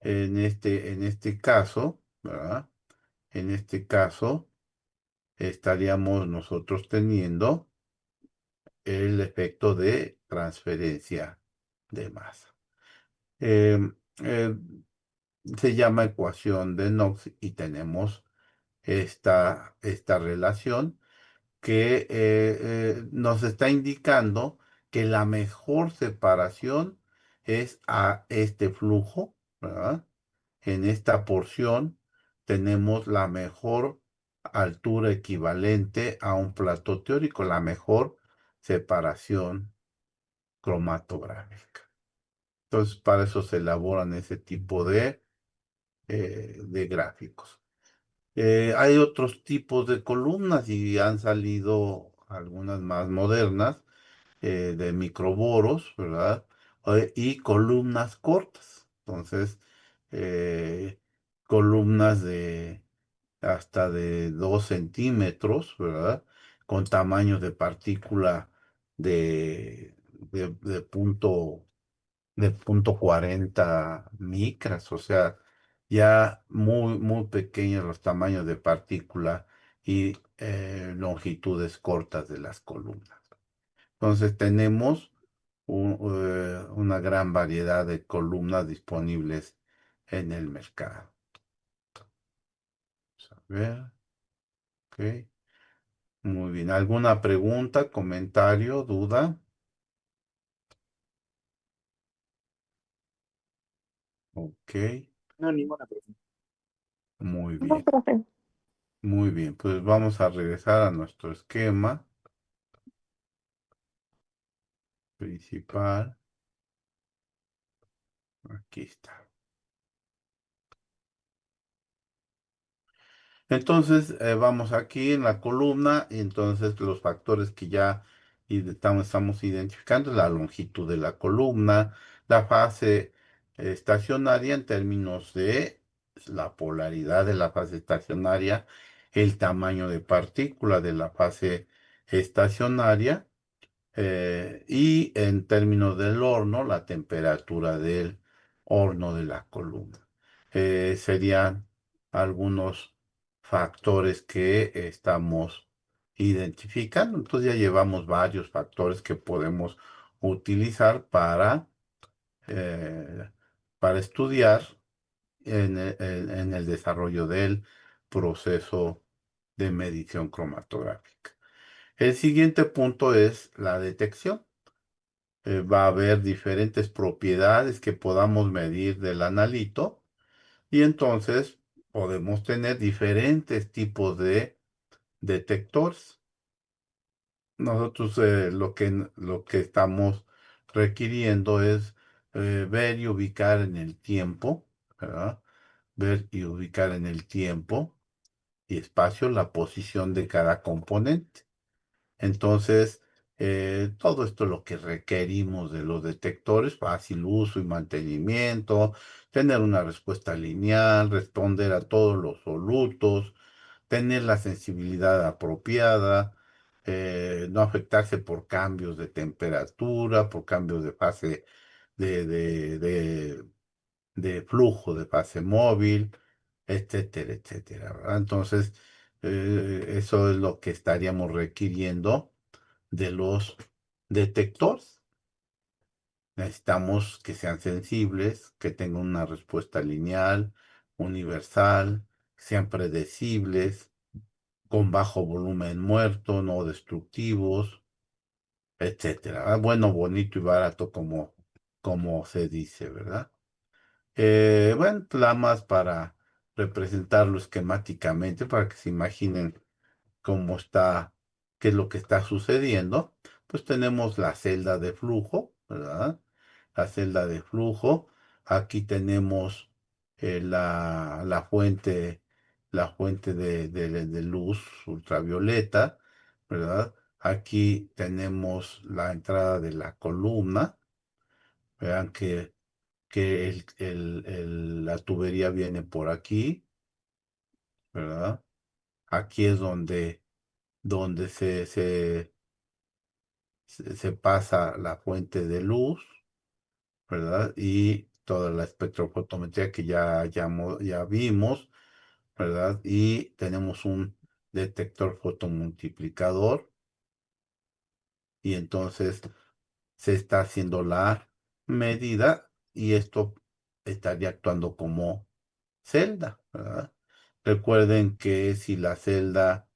A: en este caso, ¿verdad? En este caso, estaríamos nosotros teniendo el efecto de transferencia de masa. Em, eh, Se llama ecuación de Knox y tenemos esta relación que nos está indicando que la mejor separación es a este flujo, ¿verdad? En esta porción tenemos la mejor altura equivalente a un plato teórico, la mejor separación cromatográfica. Entonces, para eso se elaboran ese tipo de gráficos. Hay otros tipos de columnas y han salido algunas más modernas, de microboros, ¿verdad? Y columnas cortas. Entonces, eh, columnas de hasta de 2 centímetros, ¿verdad? Con tamaños de partícula de punto 40 micras, o sea, ya muy, muy pequeños los tamaños de partícula y longitudes cortas de las columnas. Entonces tenemos una gran variedad de columnas disponibles en el mercado. Vamos a ver, ok. Muy bien. ¿Alguna pregunta, comentario, duda? Ok,
B: No, ninguna persona.
A: muy
C: No,
A: bien.
C: profe.
A: Muy bien, pues vamos a regresar a nuestro esquema principal. Aquí está. Entonces, vamos aquí en la columna y entonces los factores que ya estamos identificando, la longitud de la columna, la fase estacionaria en términos de la polaridad de la fase estacionaria, el tamaño de partícula de la fase estacionaria y en términos del horno, la temperatura del horno de la columna. Serían algunos factores que estamos identificando. Entonces ya llevamos varios factores que podemos utilizar eh, para estudiar en el desarrollo del proceso de medición cromatográfica. El siguiente punto es la detección. Va a haber diferentes propiedades que podamos medir del analito y entonces podemos tener diferentes tipos de detectores. Nosotros lo que estamos requiriendo es ver y ubicar en el tiempo, ¿verdad? Ver y ubicar en el tiempo y espacio la posición de cada componente. Entonces, todo esto es lo que requerimos de los detectores, fácil uso y mantenimiento, tener una respuesta lineal, responder a todos los solutos, tener la sensibilidad apropiada, no afectarse por cambios de temperatura, por cambios de fase de, de, de, de flujo de fase móvil, etcétera, etcétera, ¿verdad? Entonces, eso es lo que estaríamos requiriendo de los detectores. Necesitamos que sean sensibles, que tengan una respuesta lineal, universal, sean predecibles, con bajo volumen muerto, no destructivos, etcétera. Bueno, bonito y barato como se dice, ¿verdad? Bueno, nada más para representarlo esquemáticamente, para que se imaginen cómo está, qué es lo que está sucediendo, pues tenemos la celda de flujo, ¿verdad? La celda de flujo. Aquí tenemos la fuente de luz ultravioleta, ¿verdad? Aquí tenemos la entrada de la columna. Vean que la tubería viene por aquí, ¿verdad? Aquí es donde se pasa la fuente de luz, ¿verdad? Y toda la espectrofotometría que ya vimos, ¿verdad? Y tenemos un detector fotomultiplicador y entonces se está haciendo la medida y esto estaría actuando como celda, ¿verdad? Recuerden que si la celda,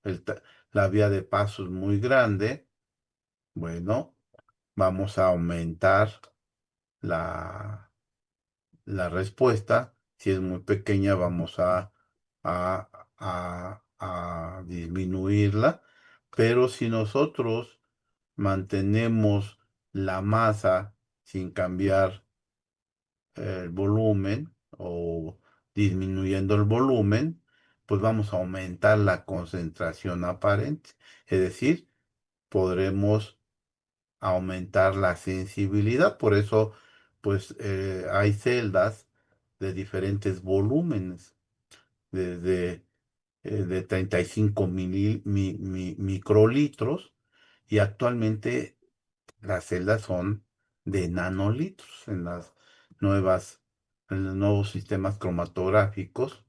A: la vía de paso es muy grande, bueno, vamos a aumentar la, la respuesta. Si es muy pequeña, vamos a, a disminuirla. Pero si nosotros mantenemos la masa sin cambiar el volumen o disminuyendo el volumen, pues vamos a aumentar la concentración aparente. Es decir, podremos aumentar la sensibilidad. Por eso, pues hay celdas de diferentes volúmenes, desde de 35 microlitros, y actualmente las celdas son de nanolitros en los nuevos sistemas cromatográficos,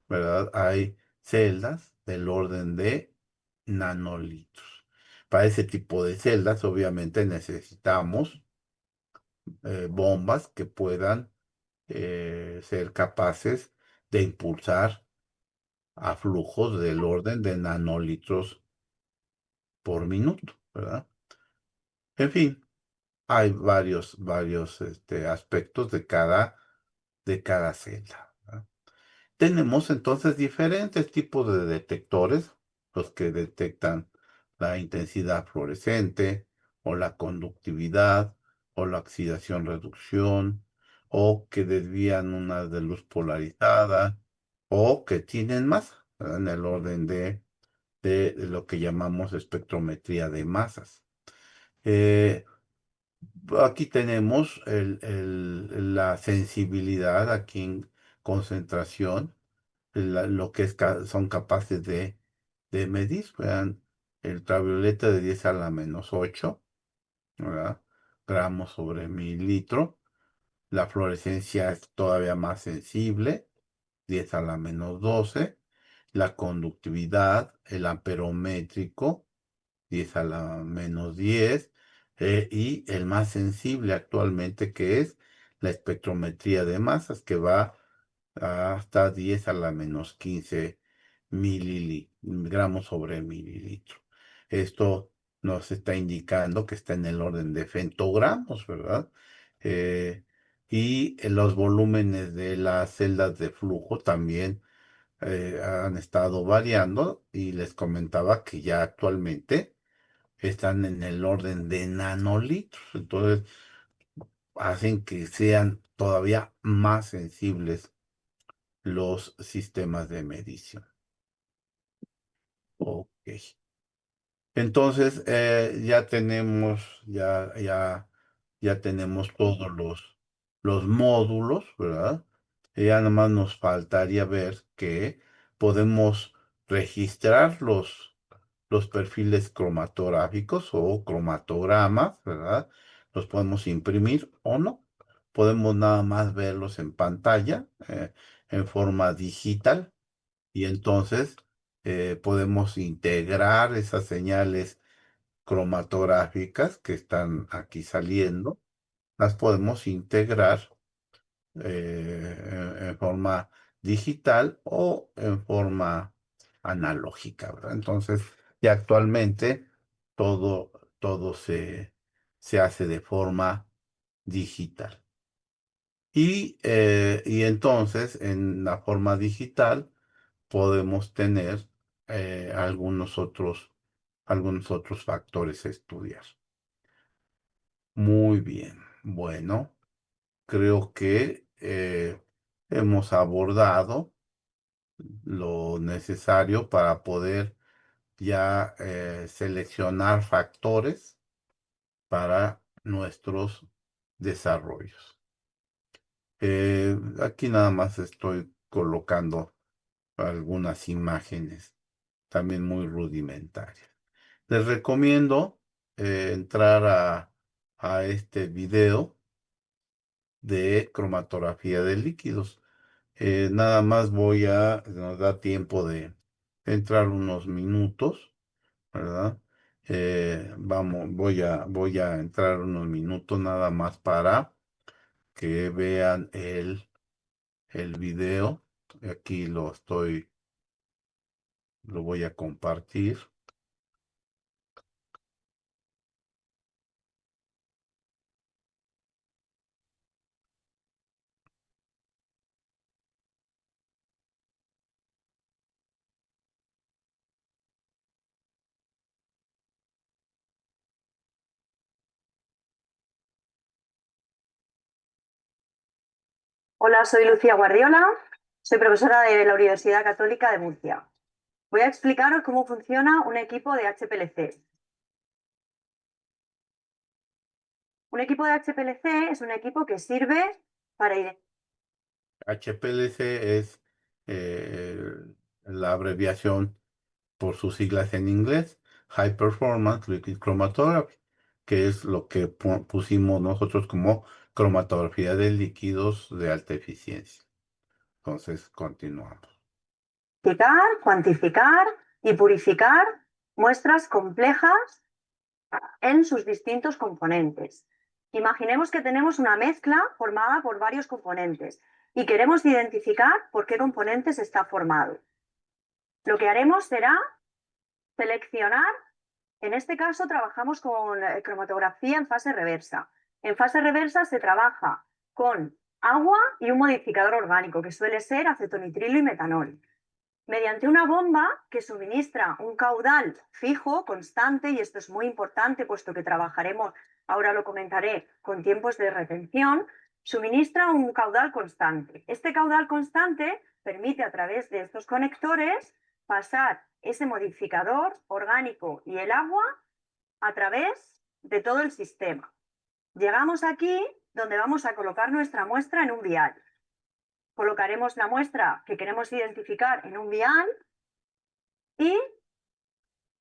A: ¿verdad? Hay celdas del orden de nanolitros. Para ese tipo de celdas, obviamente necesitamos bombas que puedan ser capaces de impulsar a flujos del orden de nanolitros por minuto, ¿verdad? En fin, hay varios aspectos de cada celda, ¿verdad? Tenemos entonces diferentes tipos de detectores, los que detectan la intensidad fluorescente, o la conductividad, o la oxidación-reducción, o que desvían una de luz polarizada, o que tienen masa, ¿verdad? En el orden de lo que llamamos espectrometría de masas. Eh, Aquí tenemos la sensibilidad, aquí en concentración, lo que son capaces de medir. Vean, el ultravioleta de 10 a la -8, ¿verdad? Gramos sobre mililitro. La fluorescencia es todavía más sensible, 10 a la -12. La conductividad, el amperométrico, 10 a la -10, y el más sensible actualmente, que es la espectrometría de masas, que va hasta 10 a la -15 gramos sobre mililitro. Esto nos está indicando que está en el orden de femtogramos, ¿verdad? Eh, y los volúmenes de las celdas de flujo también han estado variando, y les comentaba que ya actualmente están en el orden de nanolitros. Entonces hacen que sean todavía más sensibles los sistemas de medición. Ok. Entonces ya tenemos todos los módulos, ¿verdad? Y ya nada más nos faltaría ver que podemos registrar los perfiles cromatográficos o cromatogramas, ¿verdad? Los podemos imprimir o no. Podemos nada más verlos en pantalla, en forma digital, y entonces podemos integrar esas señales cromatográficas que están aquí saliendo, las podemos integrar en forma digital o en forma analógica, ¿verdad? Entonces, ya actualmente todo, todo se hace de forma digital. Y entonces, en la forma digital, podemos tener algunos otros factores a estudiar. Muy bien. Bueno, creo que hemos abordado lo necesario para poder ya seleccionar factores para nuestros desarrollos. Aquí nada más estoy colocando algunas imágenes también muy rudimentarias. Les recomiendo entrar a este video de cromatografía de líquidos. Nada más nos da tiempo de entrar unos minutos, ¿verdad? Voy a entrar unos minutos nada más para que vean el video. Aquí lo voy a compartir.
B: Hola, soy Lucía Guardiola, soy profesora de la Universidad Católica de Murcia. Voy a explicaros cómo funciona un equipo de HPLC. Un equipo de HPLC es un equipo que sirve para
A: HPLC es eh, la abreviación por sus siglas en inglés, High Performance Liquid Chromatography, que es lo que pusimos nosotros como cromatografía de líquidos de alta eficiencia. Entonces, continuamos.
B: identificar, cuantificar y purificar muestras complejas en sus distintos componentes. Imaginemos que tenemos una mezcla formada por varios componentes y queremos identificar por qué componentes está formado. Lo que haremos será seleccionar, en este caso trabajamos con cromatografía en fase reversa. En fase reversa se trabaja con agua y un modificador orgánico, que suele ser acetonitrilo y metanol, mediante una bomba que suministra un caudal fijo, constante, y esto es muy importante puesto que trabajaremos, ahora lo comentaré, con tiempos de retención, suministra un caudal constante. Este caudal constante permite a través de estos conectores pasar ese modificador orgánico y el agua a través de todo el sistema. Llegamos aquí donde vamos a colocar nuestra muestra en un vial. Colocaremos la muestra que queremos identificar en un vial y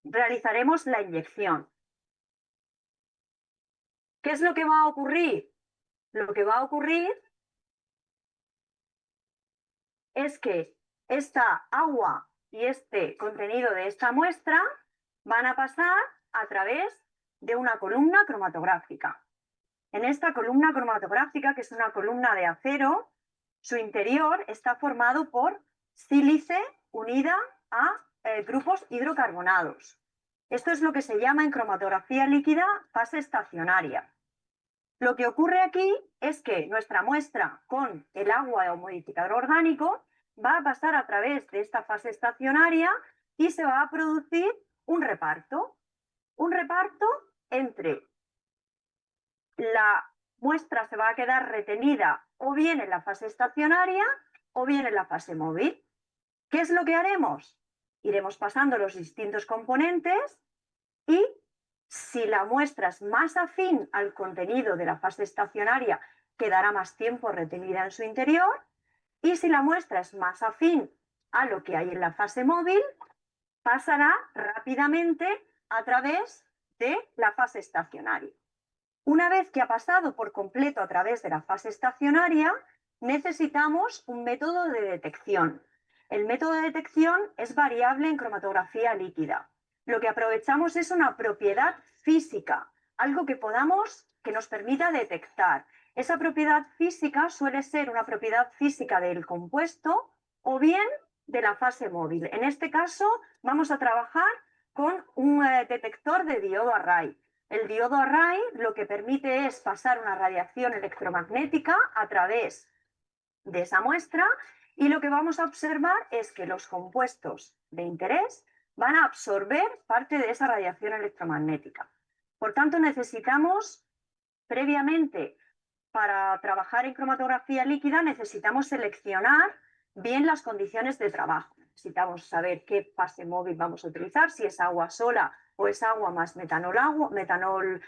B: realizaremos la inyección. ¿Qué es lo que va a ocurrir? Lo que va a ocurrir es que esta agua y este contenido de esta muestra van a pasar a través de una columna cromatográfica. En esta columna cromatográfica, que es una columna de acero, su interior está formado por sílice unida a grupos hidrocarbonados. Esto es lo que se llama en cromatografía líquida fase estacionaria. Lo que ocurre aquí es que nuestra muestra con el agua o modificador orgánico va a pasar a través de esta fase estacionaria y se va a producir un reparto. Un reparto entre la muestra se va a quedar retenida o bien en la fase estacionaria o bien en la fase móvil. ¿Qué es lo que haremos? Iremos pasando los distintos componentes y si la muestra es más afín al contenido de la fase estacionaria, quedará más tiempo retenida en su interior. Y si la muestra es más afín a lo que hay en la fase móvil, pasará rápidamente a través de la fase estacionaria. Una vez que ha pasado por completo a través de la fase estacionaria, necesitamos un método de detección. El método de detección es variable en cromatografía líquida. Lo que aprovechamos es una propiedad física, algo que nos permita detectar. Esa propiedad física suele ser una propiedad física del compuesto o bien de la fase móvil. En este caso, vamos a trabajar con un detector de diodo Array. El diodo Array lo que permite es pasar una radiación electromagnética a través de esa muestra y lo que vamos a observar es que los compuestos de interés van a absorber parte de esa radiación electromagnética. Por tanto, necesitamos previamente, para trabajar en cromatografía líquida, necesitamos seleccionar bien las condiciones de trabajo. Necesitamos saber qué fase móvil vamos a utilizar, si es agua sola o es agua más metanol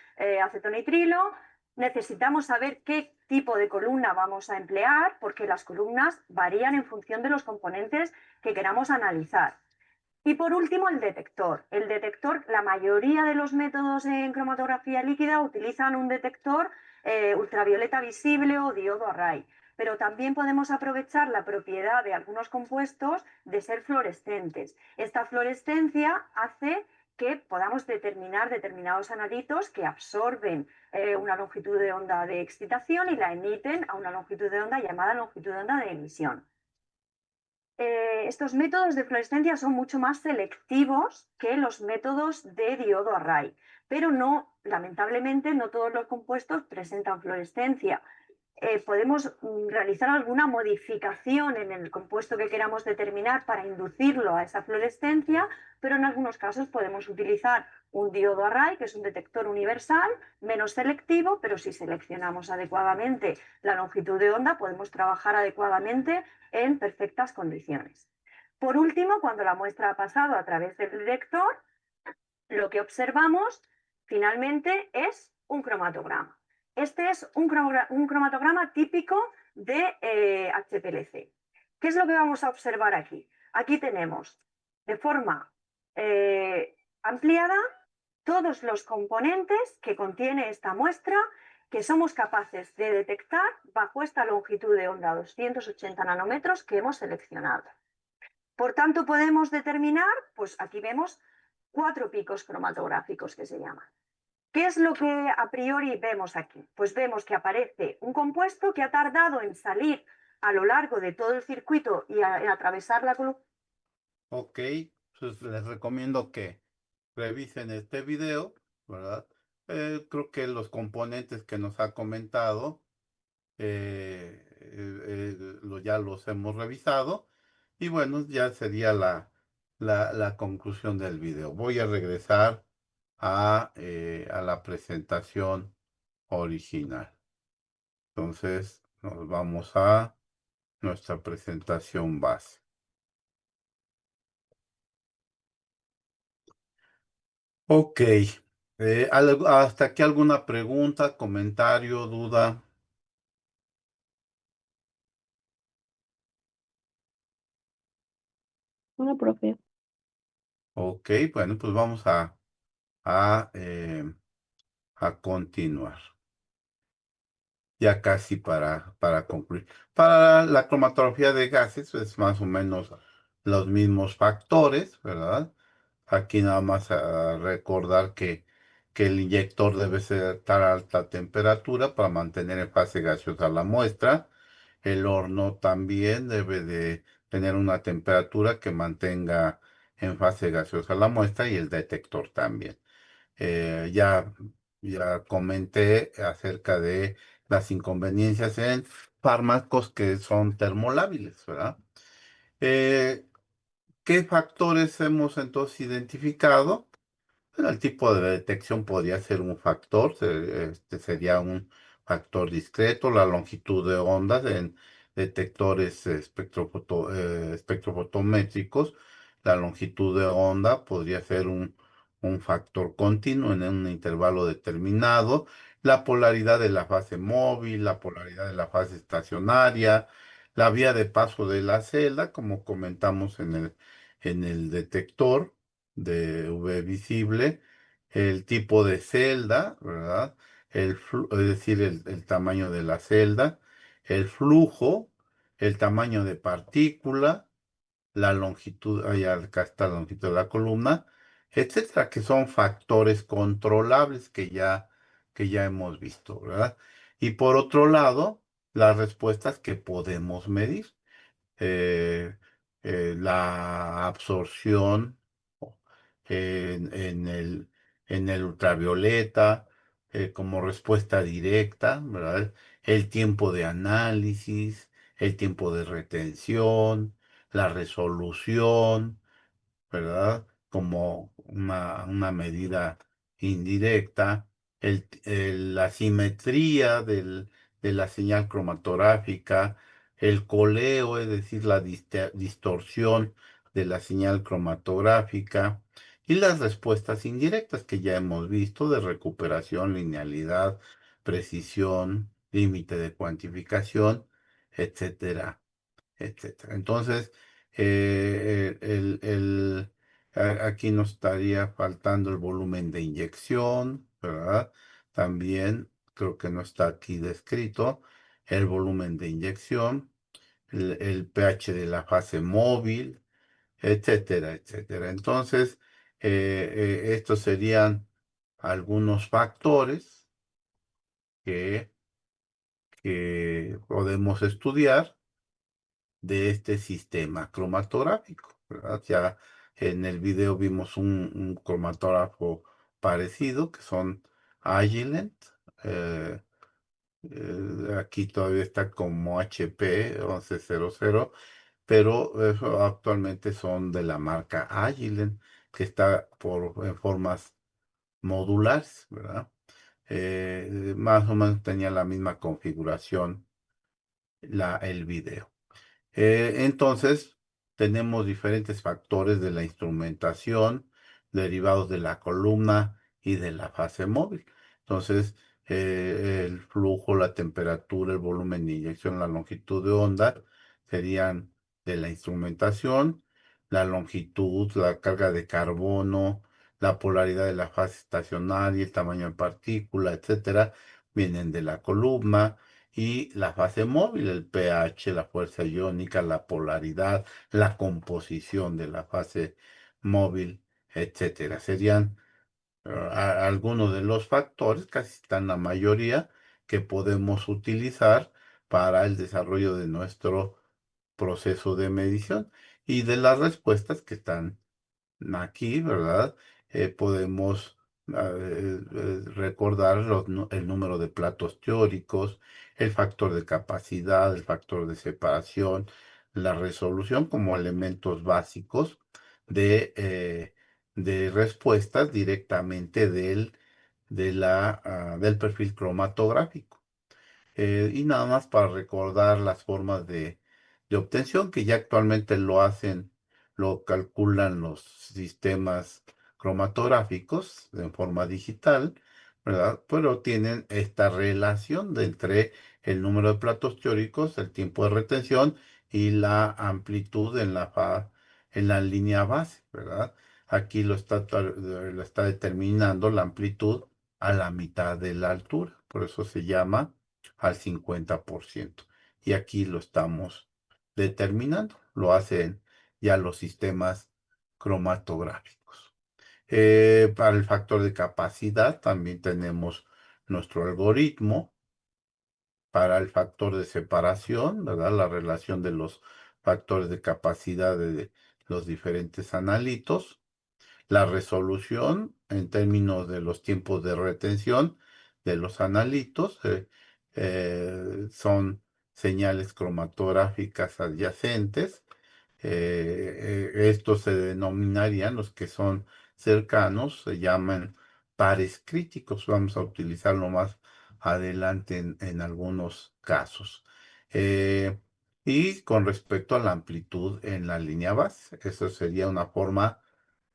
B: acetonitrilo. Necesitamos saber qué tipo de columna vamos a emplear, porque las columnas varían en función de los componentes que queramos analizar. Y por último, el detector. El detector, la mayoría de los métodos en cromatografía líquida utilizan un detector ultravioleta visible o diodo Array, pero también podemos aprovechar la propiedad de algunos compuestos de ser fluorescentes. Esta fluorescencia hace que podamos determinar determinados analitos que absorben una longitud de onda de excitación y la emiten a una longitud de onda llamada longitud de onda de emisión. Estos métodos de fluorescencia son mucho más selectivos que los métodos de diodo Array, pero no, lamentablemente, no todos los compuestos presentan fluorescencia. Podemos realizar alguna modificación en el compuesto que queramos determinar para inducirlo a esa fluorescencia, pero en algunos casos podemos utilizar un diodo Array, que es un detector universal, menos selectivo, pero si seleccionamos adecuadamente la longitud de onda, podemos trabajar adecuadamente en perfectas condiciones. Por último, cuando la muestra ha pasado a través del detector, lo que observamos finalmente es un cromatograma. Este es un cromatograma típico de HPLC. ¿Qué es lo que vamos a observar aquí? Aquí tenemos de forma ampliada todos los componentes que contiene esta muestra que somos capaces de detectar bajo esta longitud de onda 280 nanómetros que hemos seleccionado. Por tanto, podemos determinar, pues aquí vemos 4 picos cromatográficos que se llaman. ¿Qué es lo que a priori vemos aquí? Pues vemos que aparece un compuesto que ha tardado en salir a lo largo de todo el circuito y en atravesar la columna.
A: Ok, pues les recomiendo que revisen este video, ¿verdad? Creo que los componentes que nos ha comentado ya los hemos revisado y bueno, ya sería la conclusión del video. Voy a regresar a la presentación original. Entonces, nos vamos a nuestra presentación base. Ok. ¿Hasta aquí alguna pregunta, comentario, duda?
C: No, profe.
A: Ok, bueno, pues vamos a, a continuar. Ya casi para concluir. Para la cromatografía de gases es más o menos los mismos factores, ¿verdad? Aquí nada más a recordar que el inyector debe ser a alta temperatura para mantener en fase gaseosa la muestra. El horno también debe de tener una temperatura que mantenga en fase gaseosa la muestra y el detector también. Ya comenté acerca de las inconveniencias en fármacos que son termolábiles, ¿verdad? Eh, ¿Qué factores hemos entonces identificado? Bueno, el tipo de detección podría ser un factor, sería un factor discreto, la longitud de ondas en detectores espectrofotométricos, la longitud de onda podría ser un factor continuo en un intervalo determinado, la polaridad de la fase móvil, la polaridad de la fase estacionaria, la vía de paso de la celda, como comentamos en el detector de UV visible, el tipo de celda, ¿verdad? Es decir, el tamaño de la celda, el flujo, el tamaño de partícula, la longitud, acá está la longitud de la columna, etcétera, que son factores controlables que ya hemos visto, ¿verdad? Y por otro lado, las respuestas que podemos medir eh, la absorción en el ultravioleta como respuesta directa, ¿verdad? El tiempo de análisis, el tiempo de retención, la resolución, ¿verdad? Como una medida indirecta, la simetría de la señal cromatográfica, el coleo, es decir, la distorsión de la señal cromatográfica, y las respuestas indirectas que ya hemos visto de recuperación, linealidad, precisión, límite de cuantificación, etcétera, etcétera. Entonces, aquí nos estaría faltando el volumen de inyección, ¿verdad? También creo que no está aquí descrito el volumen de inyección, el pH de la fase móvil, etcétera, etcétera. Entonces, estos serían algunos factores que, que podemos estudiar de este sistema cromatográfico, ¿verdad? Ya en el video vimos un cromatógrafo parecido, que son Agilent. eh, Aquí todavía está como HP 1100, pero actualmente son de la marca Agilent, que está en formas modulares, ¿verdad? Más o menos tenía la misma configuración el video. Entonces, tenemos diferentes factores de la instrumentación derivados de la columna y de la fase móvil. Entonces, el flujo, la temperatura, el volumen de inyección, la longitud de onda serían de la instrumentación, la longitud, la carga de carbono, la polaridad de la fase estacionaria, el tamaño de partícula, etcétera, vienen de la columna. Y la fase móvil, el pH, la fuerza iónica, la polaridad, la composición de la fase móvil, etcétera. Serían algunos de los factores, casi están la mayoría, que podemos utilizar para el desarrollo de nuestro proceso de medición y de las respuestas que están aquí, ¿verdad? Podemos recordar el número de platos teóricos, el factor de capacidad, el factor de separación, la resolución como elementos básicos de respuestas directamente del perfil cromatográfico. Y nada más para recordar las formas de obtención que ya actualmente lo hacen, lo calculan los sistemas cromatográficos en forma digital, ¿verdad? Pero tienen esta relación entre el número de platos teóricos, el tiempo de retención y la amplitud en la línea base, ¿verdad? Aquí lo está determinando la amplitud a la mitad de la altura, por eso se llama al 50%. Y aquí lo estamos determinando, lo hacen ya los sistemas cromatográficos. Para el factor de capacidad también tenemos nuestro algoritmo. Para el factor de separación, ¿verdad? La relación de los factores de capacidad de los diferentes analitos. La resolución en términos de los tiempos de retención de los analitos son señales cromatográficas adyacentes. Estos se denominarían, los que son cercanos, se llaman pares críticos. Vamos a utilizarlo más adelante en algunos casos. Eh, y con respecto a la amplitud en la línea base, eso sería una forma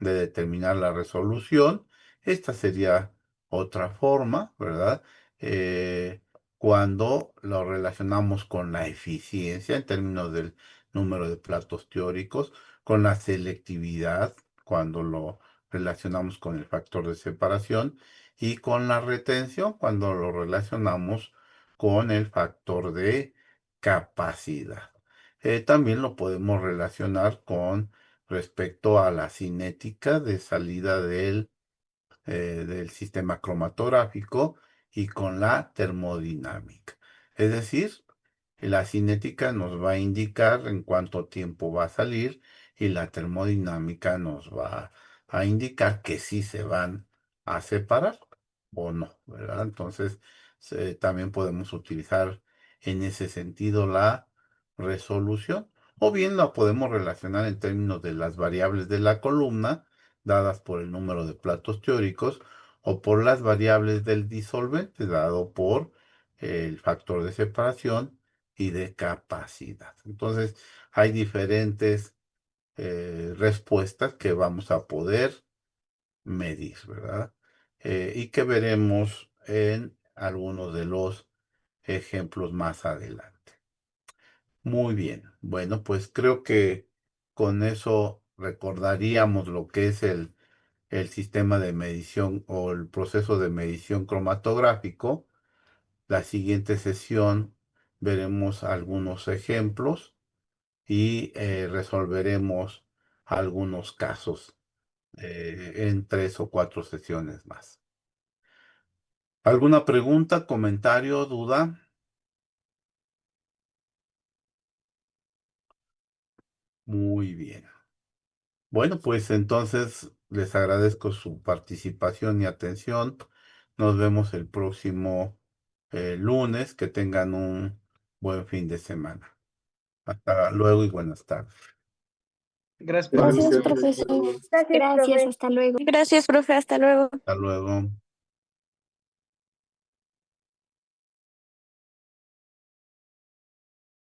A: de determinar la resolución. Esta sería otra forma, ¿verdad? Eh, Cuando lo relacionamos con la eficiencia en términos del número de platos teóricos, con la selectividad, cuando lo relacionamos con el factor de separación, y con la retención, cuando lo relacionamos con el factor de capacidad. También lo podemos relacionar con respecto a la cinética de salida del sistema cromatográfico y con la termodinámica. Es decir, la cinética nos va a indicar en cuánto tiempo va a salir y la termodinámica nos va a indicar que sí se van a separar o no, ¿verdad? Entonces, también podemos utilizar en ese sentido la resolución o bien la podemos relacionar en términos de las variables de la columna dadas por el número de platos teóricos o por las variables del disolvente dado por el factor de separación y de capacidad. Entonces, hay diferentes respuestas que vamos a poder medir, ¿verdad? Y que veremos en algunos de los ejemplos más adelante. Muy bien. Bueno, pues creo que con eso recordaríamos lo que es el sistema de medición o el proceso de medición cromatográfico. La siguiente sesión veremos algunos ejemplos y resolveremos algunos casos en 3 o 4 sesiones más. ¿Alguna pregunta, comentario, duda? Muy bien. Bueno, pues entonces les agradezco su participación y atención. Nos vemos el próximo lunes. Que tengan un buen fin de semana. Hasta luego y buenas tardes.
C: Gracias,
D: Gracias,
C: profesor.
D: profesor.
B: Gracias,
D: Gracias,
B: profe.
D: hasta luego. Gracias, profe, hasta luego.
A: Hasta luego.